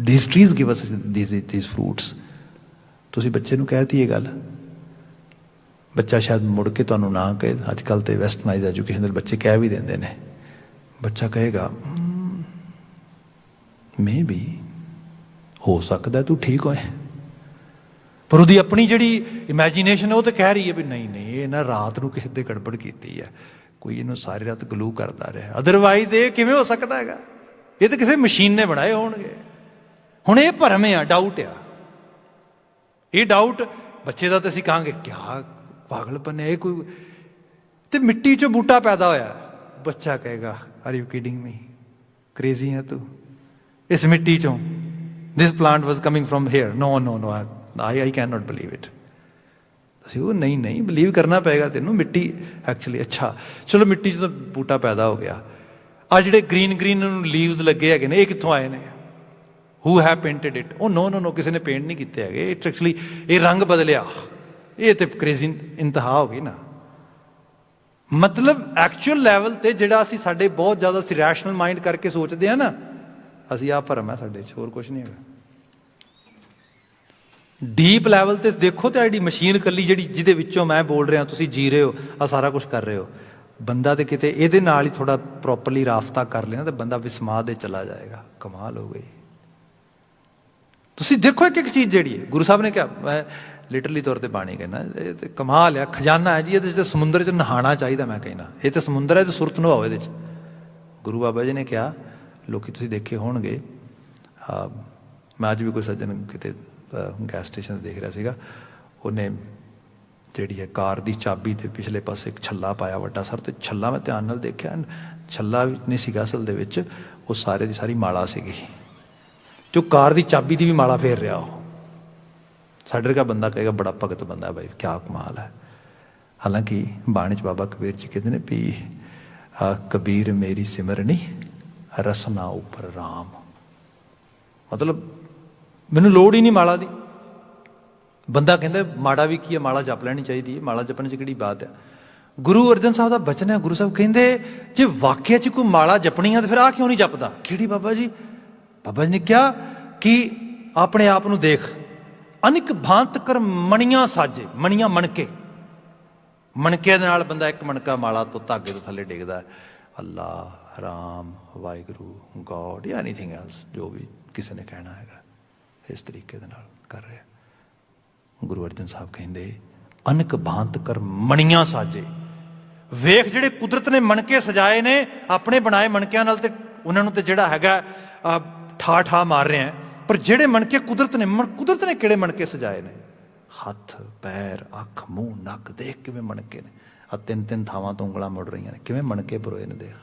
these trees give us these fruits. ਤੁਸੀਂ ਬੱਚੇ ਨੂੰ ਕਹਿਤੀ ਇਹ ਗੱਲ, ਬੱਚਾ ਸ਼ਾਇਦ ਮੁੜ ਕੇ ਤੁਹਾਨੂੰ ਨਾ ਕਹੇ। ਅੱਜ ਕੱਲ੍ਹ ਤੇ ਵੈਸਟਰਨਾਈਜ਼ ਐਜੂਕੇਸ਼ਨ ਦੇ ਬੱਚੇ ਕਹਿ ਵੀ ਦਿੰਦੇ ਨੇ। ਬੱਚਾ ਕਹੇਗਾ ਮੇ ਬੀ, ਹੋ ਸਕਦਾ ਤੂੰ ਠੀਕ ਹੋਏ, ਪਰ ਉਹਦੀ ਆਪਣੀ ਜਿਹੜੀ ਇਮੈਜੀਨੇਸ਼ਨ ਹੈ ਉਹ ਤਾਂ ਕਹਿ ਰਹੀ ਹੈ ਵੀ ਨਹੀਂ ਨਹੀਂ, ਇਹ ਨਾ ਰਾਤ ਨੂੰ ਕਿਸੇ ਦੇ ਗੜਬੜ ਕੀਤੀ ਹੈ, ਕੋਈ ਇਹਨੂੰ ਸਾਰੀ ਰਾਤ ਗਲੂ ਕਰਦਾ ਰਿਹਾ, ਅਦਰਵਾਈਜ਼ ਇਹ ਕਿਵੇਂ ਹੋ ਸਕਦਾ ਹੈਗਾ, ਇਹ ਤਾਂ ਕਿਸੇ ਮਸ਼ੀਨ ਨੇ ਬਣਾਏ ਹੋਣਗੇ। ਹੁਣ ਇਹ ਭਰਮ ਆ, ਡਾਊਟ ਆ। ਇਹ ਡਾਊਟ ਬੱਚੇ ਦਾ ਤਾਂ ਅਸੀਂ ਕਹਾਂਗੇ ਕਿਆ ਪਾਗਲਪਨ ਹੈ ਇਹ, ਕੋਈ ਤੇ ਮਿੱਟੀ 'ਚੋਂ ਬੂਟਾ ਪੈਦਾ ਹੋਇਆ, ਬੱਚਾ ਕਹੇਗਾ are you kidding me, crazy ਹੈ ਤੂੰ, ਇਸ ਮਿੱਟੀ 'ਚੋਂ, this plant was coming from here, no I cannot believe it. ਅਸੀਂ ਉਹ ਨਹੀਂ ਬਲੀਵ ਕਰਨਾ ਪਏਗਾ ਤੈਨੂੰ, ਮਿੱਟੀ ਐਕਚੁਅਲੀ, ਅੱਛਾ ਚਲੋ ਮਿੱਟੀ 'ਚ ਤਾਂ ਬੂਟਾ ਪੈਦਾ ਹੋ ਗਿਆ, ਆਹ ਜਿਹੜੇ ਗ੍ਰੀਨ ਲੀਵਸ ਲੱਗੇ ਹੈਗੇ ਨੇ, ਇਹ ਕਿੱਥੋਂ ਆਏ ਨੇ? Who have painted it? ਉਹ ਨੋ, ਕਿਸੇ ਨੇ ਪੇਂਟ ਨਹੀਂ ਕੀਤੇ ਹੈਗੇ, ਇਟ ਐਕਚੁਅਲੀ ਇਹ ਰੰਗ ਬਦਲਿਆ। ਇਹ ਤੇ ਕ੍ਰੇਜ਼ੀ ਇੰਤਹਾ ਹੋ ਗਈ ਨਾ। ਮਤਲਬ ਐਕਚੁਅਲ ਲੈਵਲ ਤੇ ਜਿਹੜਾ ਅਸੀਂ ਸਾਡੇ ਬਹੁਤ ਜ਼ਿਆਦਾ ਅਸੀਂ ਰੈਸ਼ਨਲ ਮਾਈਂਡ ਕਰਕੇ ਸੋਚਦੇ ਹਾਂ ਨਾ, ਅਸੀਂ ਆਹ ਭਰਮ ਹੈ ਸਾਡੇ 'ਚ, ਹੋਰ ਕੁਛ ਨਹੀਂ ਹੈਗਾ। ਡੀਪ ਲੈਵਲ ਤੇ ਦੇਖੋ ਤੇ ਜਿਹੜੀ ਮਸ਼ੀਨ ਇਕੱਲੀ ਜਿਹਦੇ ਵਿੱਚੋਂ ਮੈਂ ਬੋਲ ਰਿਹਾ, ਤੁਸੀਂ ਜੀ ਰਹੇ ਹੋ, ਆਹ ਸਾਰਾ ਕੁਛ ਕਰ ਰਹੇ ਹੋ, ਬੰਦਾ ਤੇ ਕਿਤੇ ਇਹਦੇ ਨਾਲ ਹੀ ਥੋੜਾ ਪ੍ਰੋਪਰਲੀ ਰਾਬਤਾ ਕਰ ਲੈਣਾ ਤੇ ਬੰਦਾ ਵਿਸਮਾਦ ਦੇ ਚਲਾ ਜਾਏਗਾ। ਕਮਾਲ ਹੋ ਗਈ। ਤੁਸੀਂ ਦੇਖੋ ਇੱਕ ਚੀਜ਼ ਜਿਹੜੀ ਹੈ, ਗੁਰੂ ਸਾਹਿਬ ਨੇ ਕਿਹਾ, ਮੈਂ ਲਿਟਰਲੀ ਤੌਰ ਤੇ ਬਾਣੀ ਕਹਿਣਾ, ਇਹ ਤੇ ਕਮਾਲ ਆ, ਖਜ਼ਾਨਾ ਹੈ ਜੀ, ਇਹਦੇ 'ਚ ਸਮੁੰਦਰ 'ਚ ਨਹਾਉਣਾ ਚਾਹੀਦਾ। ਮੈਂ ਕਹਿਣਾ ਇਹ ਤੇ ਸਮੁੰਦਰ ਹੈ ਤੇ ਸੁਰਤ ਨਹਾਓ ਇਹਦੇ 'ਚ। ਗੁਰੂ ਬਾਬਾ ਜੀ ਨੇ ਕਿਹਾ, ਲੋਕੀ ਤੁਸੀਂ ਦੇਖੇ ਹੋਣਗੇ, ਮੈਂ ਅੱਜ ਵੀ ਕੋਈ ਸੱਜਣ ਕਿਤੇ ਗੈਸ ਸਟੇਸ਼ਨ 'ਤੇ ਦੇਖ ਰਿਹਾ ਸੀਗਾ, ਉਹਨੇ ਜਿਹੜੀ ਹੈ ਕਾਰ ਦੀ ਚਾਬੀ ਦੇ ਪਿਛਲੇ ਪਾਸੇ ਇੱਕ ਛੱਲਾ ਪਾਇਆ ਵੱਡਾ ਸਰ, ਅਤੇ ਛੱਲਾ ਮੈਂ ਧਿਆਨ ਨਾਲ ਦੇਖਿਆ, ਛੱਲਾ ਨਹੀਂ ਸੀਗਾ ਅਸਲ ਦੇ ਵਿੱਚ, ਉਹ ਸਾਰੇ ਦੀ ਸਾਰੀ ਮਾਲਾ ਸੀਗੀ, ਅਤੇ ਉਹ ਕਾਰ ਦੀ ਚਾਬੀ ਦੀ ਵੀ ਮਾਲਾ ਫੇਰ ਰਿਹਾ। ਉਹ ਸਾਡੇ ਵਰਗਾ ਬੰਦਾ ਕਹੇਗਾ ਬੜਾ ਭਗਤ ਬੰਦਾ ਬਾਈ, ਕਿਆ ਕਮਾਲ ਹੈ। ਹਾਲਾਂਕਿ ਬਾਣੀ 'ਚ ਬਾਬਾ ਕਬੀਰ ਜੀ ਕਹਿੰਦੇ ਨੇ ਵੀ ਕਬੀਰ ਮੇਰੀ ਸਿਮਰਨੀ ਰਸਨਾ ਉੱਪਰ ਰਾਮ, ਮਤਲਬ ਮੈਨੂੰ ਲੋੜ ਹੀ ਨਹੀਂ ਮਾਲਾ ਦੀ। ਬੰਦਾ ਕਹਿੰਦਾ ਮਾੜਾ ਵੀ ਕੀ ਹੈ, ਮਾਲਾ ਜਪ ਲੈਣੀ ਚਾਹੀਦੀ ਹੈ, ਮਾਲਾ ਜਪਣ 'ਚ ਕਿਹੜੀ ਬਾਤ ਹੈ। ਗੁਰੂ ਅਰਜਨ ਸਾਹਿਬ ਦਾ ਬਚਨ ਹੈ, ਗੁਰੂ ਸਾਹਿਬ ਕਹਿੰਦੇ ਜੇ ਵਾਕਿਆ 'ਚ ਕੋਈ ਮਾਲਾ ਜਪਣੀ ਆ ਤਾਂ ਫਿਰ ਆਹ ਕਿਉਂ ਨਹੀਂ ਜਪਦਾ? ਕਿਹੜੀ ਬਾਬਾ ਜੀ? ਬਾਬਾ ਜੀ ਨੇ ਕਿਹਾ ਕਿ ਆਪਣੇ ਆਪ ਨੂੰ ਦੇਖ, ਅਨਿਕ ਭਾਂਤ ਕਰ ਮਣੀਆਂ ਸਾਜੇ, ਮਣੀਆਂ ਮਣਕੇ, ਮਣਕੇ ਦੇ ਨਾਲ ਬੰਦਾ ਇੱਕ ਮਣਕਾ ਮਾਲਾ ਤੋਂ ਧਾਗੇ ਤੋਂ ਥੱਲੇ ਡਿੱਗਦਾ, ਅੱਲਾ, ਰਾਮ, ਵਾਹਿਗੁਰੂ, ਗੋਡ ਜਾਂ ਐਨੀਥਿੰਗ ਐਲਸ, ਜੋ ਵੀ ਕਿਸੇ ਨੇ ਕਹਿਣਾ ਹੈਗਾ, ਇਸ ਤਰੀਕੇ ਦੇ ਨਾਲ ਕਰ ਰਿਹਾ। गुरु अर्जन साहब कहते अनक भांत कर मणियां साजे। वेख जिहड़े कुदरत ने मणके सजाए ने अपने बनाए मणकिਆਂ ਨਾਲ ਤੇ ਉਹਨਾਂ ਨੂੰ ਤੇ ਜਿਹੜਾ ਹੈਗਾ ਠਾ ਠਾ ਮਾਰ ਰਹੇ ਆ, ਪਰ ਜਿਹੜੇ ਮਣਕੇ ਕੁਦਰਤ ਨੇ ਕਿਹੜੇ ਮਣਕੇ ਸਜਾਏ ਨੇ? ਹੱਥ ਪੈਰ ਅੱਖ ਮੂੰਹ ਨੱਕ ਦੇਖ ਕਿਵੇਂ ਮਣਕੇ ਨੇ। ਆ ਤਿੰਨ ਤਿੰਨ ਥਾਵਾਂ ਤੋਂ ਉਂਗਲਾਂ ਮੁੜ ਰਹੀਆਂ ਨੇ, ਕਿਵੇਂ ਮਣਕੇ ਪਰੋਏ ਨੇ ਦੇਖ।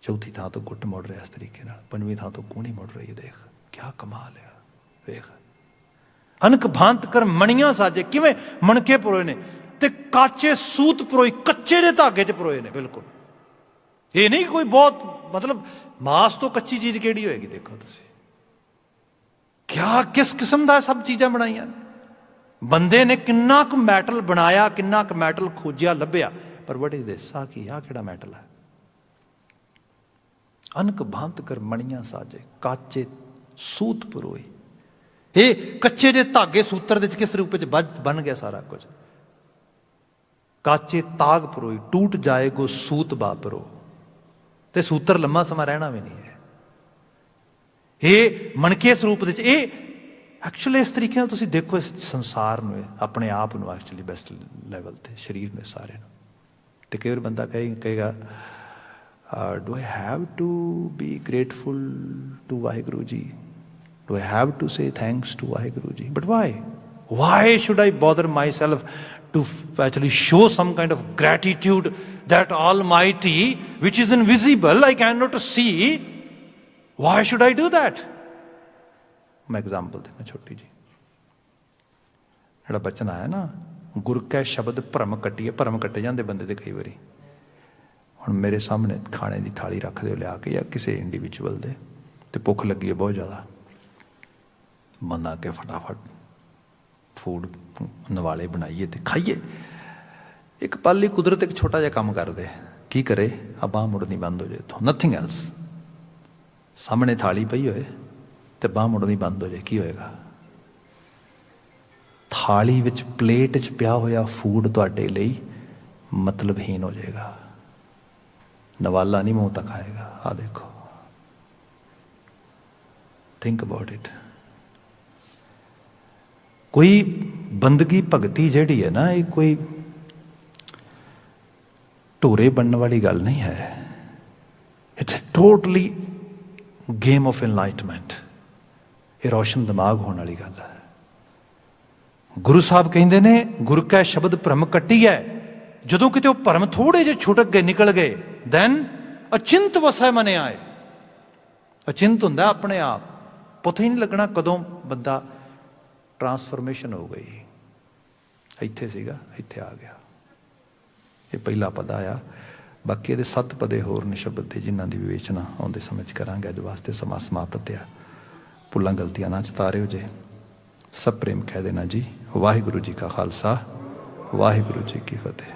ਚੌਥੀ ਥਾਂ ਤੋਂ ਗੁੱਟ ਮੁੜ ਰਿਹਾ ਇਸ ਤਰੀਕੇ ਨਾਲ, ਪੰਜਵੀਂ ਥਾਂ ਤੋਂ ਕੂਣੀ ਮੁੜ ਰਹੀ ਹੈ, ਦੇਖ ਕਿਆ ਕਮਾਲ ਆ। ਵੇਖ ਅਨਕ ਭਾਂਤ ਕਰ ਮਣੀਆਂ ਸਾਜੇ, ਕਿਵੇਂ ਮਣਕੇ ਪਰੋਏ ਨੇ ਤੇ ਕਾਚੇ ਸੂਤ ਪਰੋਈ, ਕੱਚੇ ਦੇ ਧਾਗੇ 'ਚ ਪਰੋਏ ਨੇ। ਬਿਲਕੁਲ ਇਹ ਨਹੀਂ ਕੋਈ ਬਹੁਤ ਮਤਲਬ ਮਾਸ ਤੋਂ ਕੱਚੀ ਚੀਜ਼ ਕਿਹੜੀ ਹੋਏਗੀ। ਦੇਖੋ ਤੁਸੀਂ ਕਿਆ ਕਿਸ ਕਿਸਮ ਦਾ ਸਭ ਚੀਜ਼ਾਂ ਬਣਾਈਆਂ ਨੇ। ਬੰਦੇ ਨੇ ਕਿੰਨਾ ਕੁ ਮੈਟਲ ਬਣਾਇਆ, ਕਿੰਨਾ ਕੁ ਮੈਟਲ ਖੋਜਿਆ ਲੱਭਿਆ, ਪਰ ਵਟ ਇਜ਼ ਦਿਸ? ਆ ਕੀ ਆ ਕਿਹੜਾ ਮੈਟਲ ਹੈ? ਅਨਕ ਭਾਂਤ ਕਰ ਮਣੀਆਂ ਸਾਜੇ ਕਾਚੇ ਸੂਤ ਪਰੋਏ। ਇਹ ਕੱਚੇ ਜੇ ਧਾਗੇ ਸੂਤਰ ਦੇ ਕਿਸ ਰੂਪ ਵਿੱਚ ਬਣ ਗਿਆ ਸਾਰਾ ਕੁਝ। ਕਾਚੇ ਤਾਗ ਪਰੋਈ ਟੂਟ ਜਾਏਗੋ ਸੂਤ ਬਾਪਰੋ। ਤੇ ਸੂਤਰ ਲੰਮਾ ਸਮਾਂ ਰਹਿਣਾ ਵੀ ਨਹੀਂ ਹੈ। ਇਹ ਮਣਕੇ ਸਰੂਪ ਦੇ ਵਿੱਚ ਇਹ ਐਕਚੁਅਲੀ ਇਸ ਤਰੀਕੇ ਨਾਲ ਤੁਸੀਂ ਦੇਖੋ ਇਸ ਸੰਸਾਰ ਨੂੰ, ਆਪਣੇ ਆਪ ਨੂੰ ਐਕਚੁਅਲੀ ਬੈਸਟ ਲੈਵਲ ਤੇ ਸਰੀਰ ਨੂੰ ਸਾਰੇ ਨੂੰ। ਤੇ ਕਈ ਵਾਰ ਬੰਦਾ ਕਹੇਗਾ do I have to be grateful to Vaheguru Ji? Do I have to say thanks to Vaheguru Ji? But why? Why should I bother myself to actually show some kind of gratitude that Almighty, which is invisible, I cannot see? Why should I do that? मैं example देना छोटी जी। ਜਿਹੜਾ ਬਚਨ ਆਇਆ ਨਾ, ਗੁਰ ਕੈ ਸ਼ਬਦ ਭਰਮ ਕੱਟੀਏ। ਭਰਮ ਕੱਟੇ ਜਾਂਦੇ ਬੰਦੇ ਦੇ ਕਈ ਵਾਰੀ। ਹੁਣ ਮੇਰੇ ਸਾਹਮਣੇ ਖਾਣੇ ਦੀ ਥਾਲੀ ਰੱਖ ਦਿਓ ਲਿਆ ਕੇ, ਜਾਂ ਕਿਸੇ ਇੰਡੀਵਿਜੂਅਲ ਦੇ, ਤੇ ਭੁੱਖ ਲੱਗੀ ਹੈ ਬਹੁਤ ਜ਼ਿਆਦਾ, ਬੰਦਾ ਕੇ ਫਟਾਫਟ ਫੂਡ ਨਵਾਲੇ ਬਣਾਈਏ ਤੇ ਖਾਈਏ। ਇੱਕ ਪਲ ਲਈ ਕੁਦਰਤ ਇੱਕ ਛੋਟਾ ਜਿਹਾ ਕੰਮ ਕਰਦੇ, ਕੀ ਕਰੇ? ਆ ਬਾਂਹ ਮੁੜਨੀ ਬੰਦ ਹੋ ਜਾਏ ਇੱਥੋਂ, ਨਥਿੰਗ ਐਲਸ। ਸਾਹਮਣੇ ਥਾਲੀ ਪਈ ਹੋਏ ਤੇ ਬਾਂਹ ਮੁੜਨੀ ਬੰਦ ਹੋ ਜਾਏ, ਕੀ ਹੋਏਗਾ? ਥਾਲੀ ਵਿੱਚ ਪਲੇਟ 'ਚ ਪਿਆ ਹੋਇਆ ਫੂਡ ਤੁਹਾਡੇ ਲਈ ਮਤਲਬਹੀਨ ਹੋ ਜਾਏਗਾ। ਨਵਾਲਾ ਨਹੀਂ ਮੂੰਹ ਤੱਕ ਆਏਗਾ। ਆ ਦੇਖੋ, ਥਿੰਕ ਅਬਾਊਟ ਇਟ। ਕੋਈ ਬੰਦਗੀ ਭਗਤੀ ਜਿਹੜੀ ਹੈ ਨਾ, ਇਹ ਕੋਈ ਢੋਰੇ ਬਣਨ ਵਾਲੀ ਗੱਲ ਨਹੀਂ ਹੈ। It's totally game of enlightenment. ਇਹ ਰੋਸ਼ਨ ਦਿਮਾਗ ਹੋਣ ਵਾਲੀ ਗੱਲ ਹੈ। ਗੁਰੂ ਸਾਹਿਬ ਕਹਿੰਦੇ ਨੇ ਗੁਰ ਕੈ ਸ਼ਬਦ ਭਰਮ ਕੱਟੀ ਹੈ। ਜਦੋਂ ਕਿਤੇ ਉਹ ਭਰਮ ਥੋੜੇ ਜਿਹੇ ਛੁਟਕ ਗਏ, ਨਿਕਲ ਗਏ, ਦੈਨ ਅਚਿੰਤ ਵਸੈ ਮਨ ਆਏ। ਅਚਿੰਤ ਹੁੰਦਾ ਆਪਣੇ ਆਪ, ਪਤਾ ਹੀ ਨਹੀਂ ਲੱਗਣਾ ਕਦੋਂ ਬੰਦਾ ਟਰਾਂਸਫਰਮੇਸ਼ਨ ਹੋ ਗਈ। ਇੱਥੇ ਸੀਗਾ, ਇੱਥੇ ਆ ਗਿਆ। ਇਹ ਪਹਿਲਾ ਪਦ ਆਇਆ। ਬਾਕੀ ਇਹਦੇ 7 ਪਦੇ ਹੋਰ ਨੇ ਸ਼ਬਦ ਦੇ, ਜਿਨ੍ਹਾਂ ਦੀ ਵਿਵੇਚਨਾ ਆਉਂਦੇ ਸਮੇਂ 'ਚ ਕਰਾਂਗੇ। ਅੱਜ ਵਾਸਤੇ ਸਮਾਂ ਸਮਾਪਤ ਆ। ਭੁੱਲਾਂ ਗਲਤੀਆਂ ਨਾ ਚਤਾਰਿਓ ਜੇ। ਸਭ ਪ੍ਰੇਮ ਕਹਿ ਦੇਣਾ ਜੀ। ਵਾਹਿਗੁਰੂ ਜੀ ਕਾ ਖਾਲਸਾ, ਵਾਹਿਗੁਰੂ ਜੀ ਕੀ ਫਤਿਹ।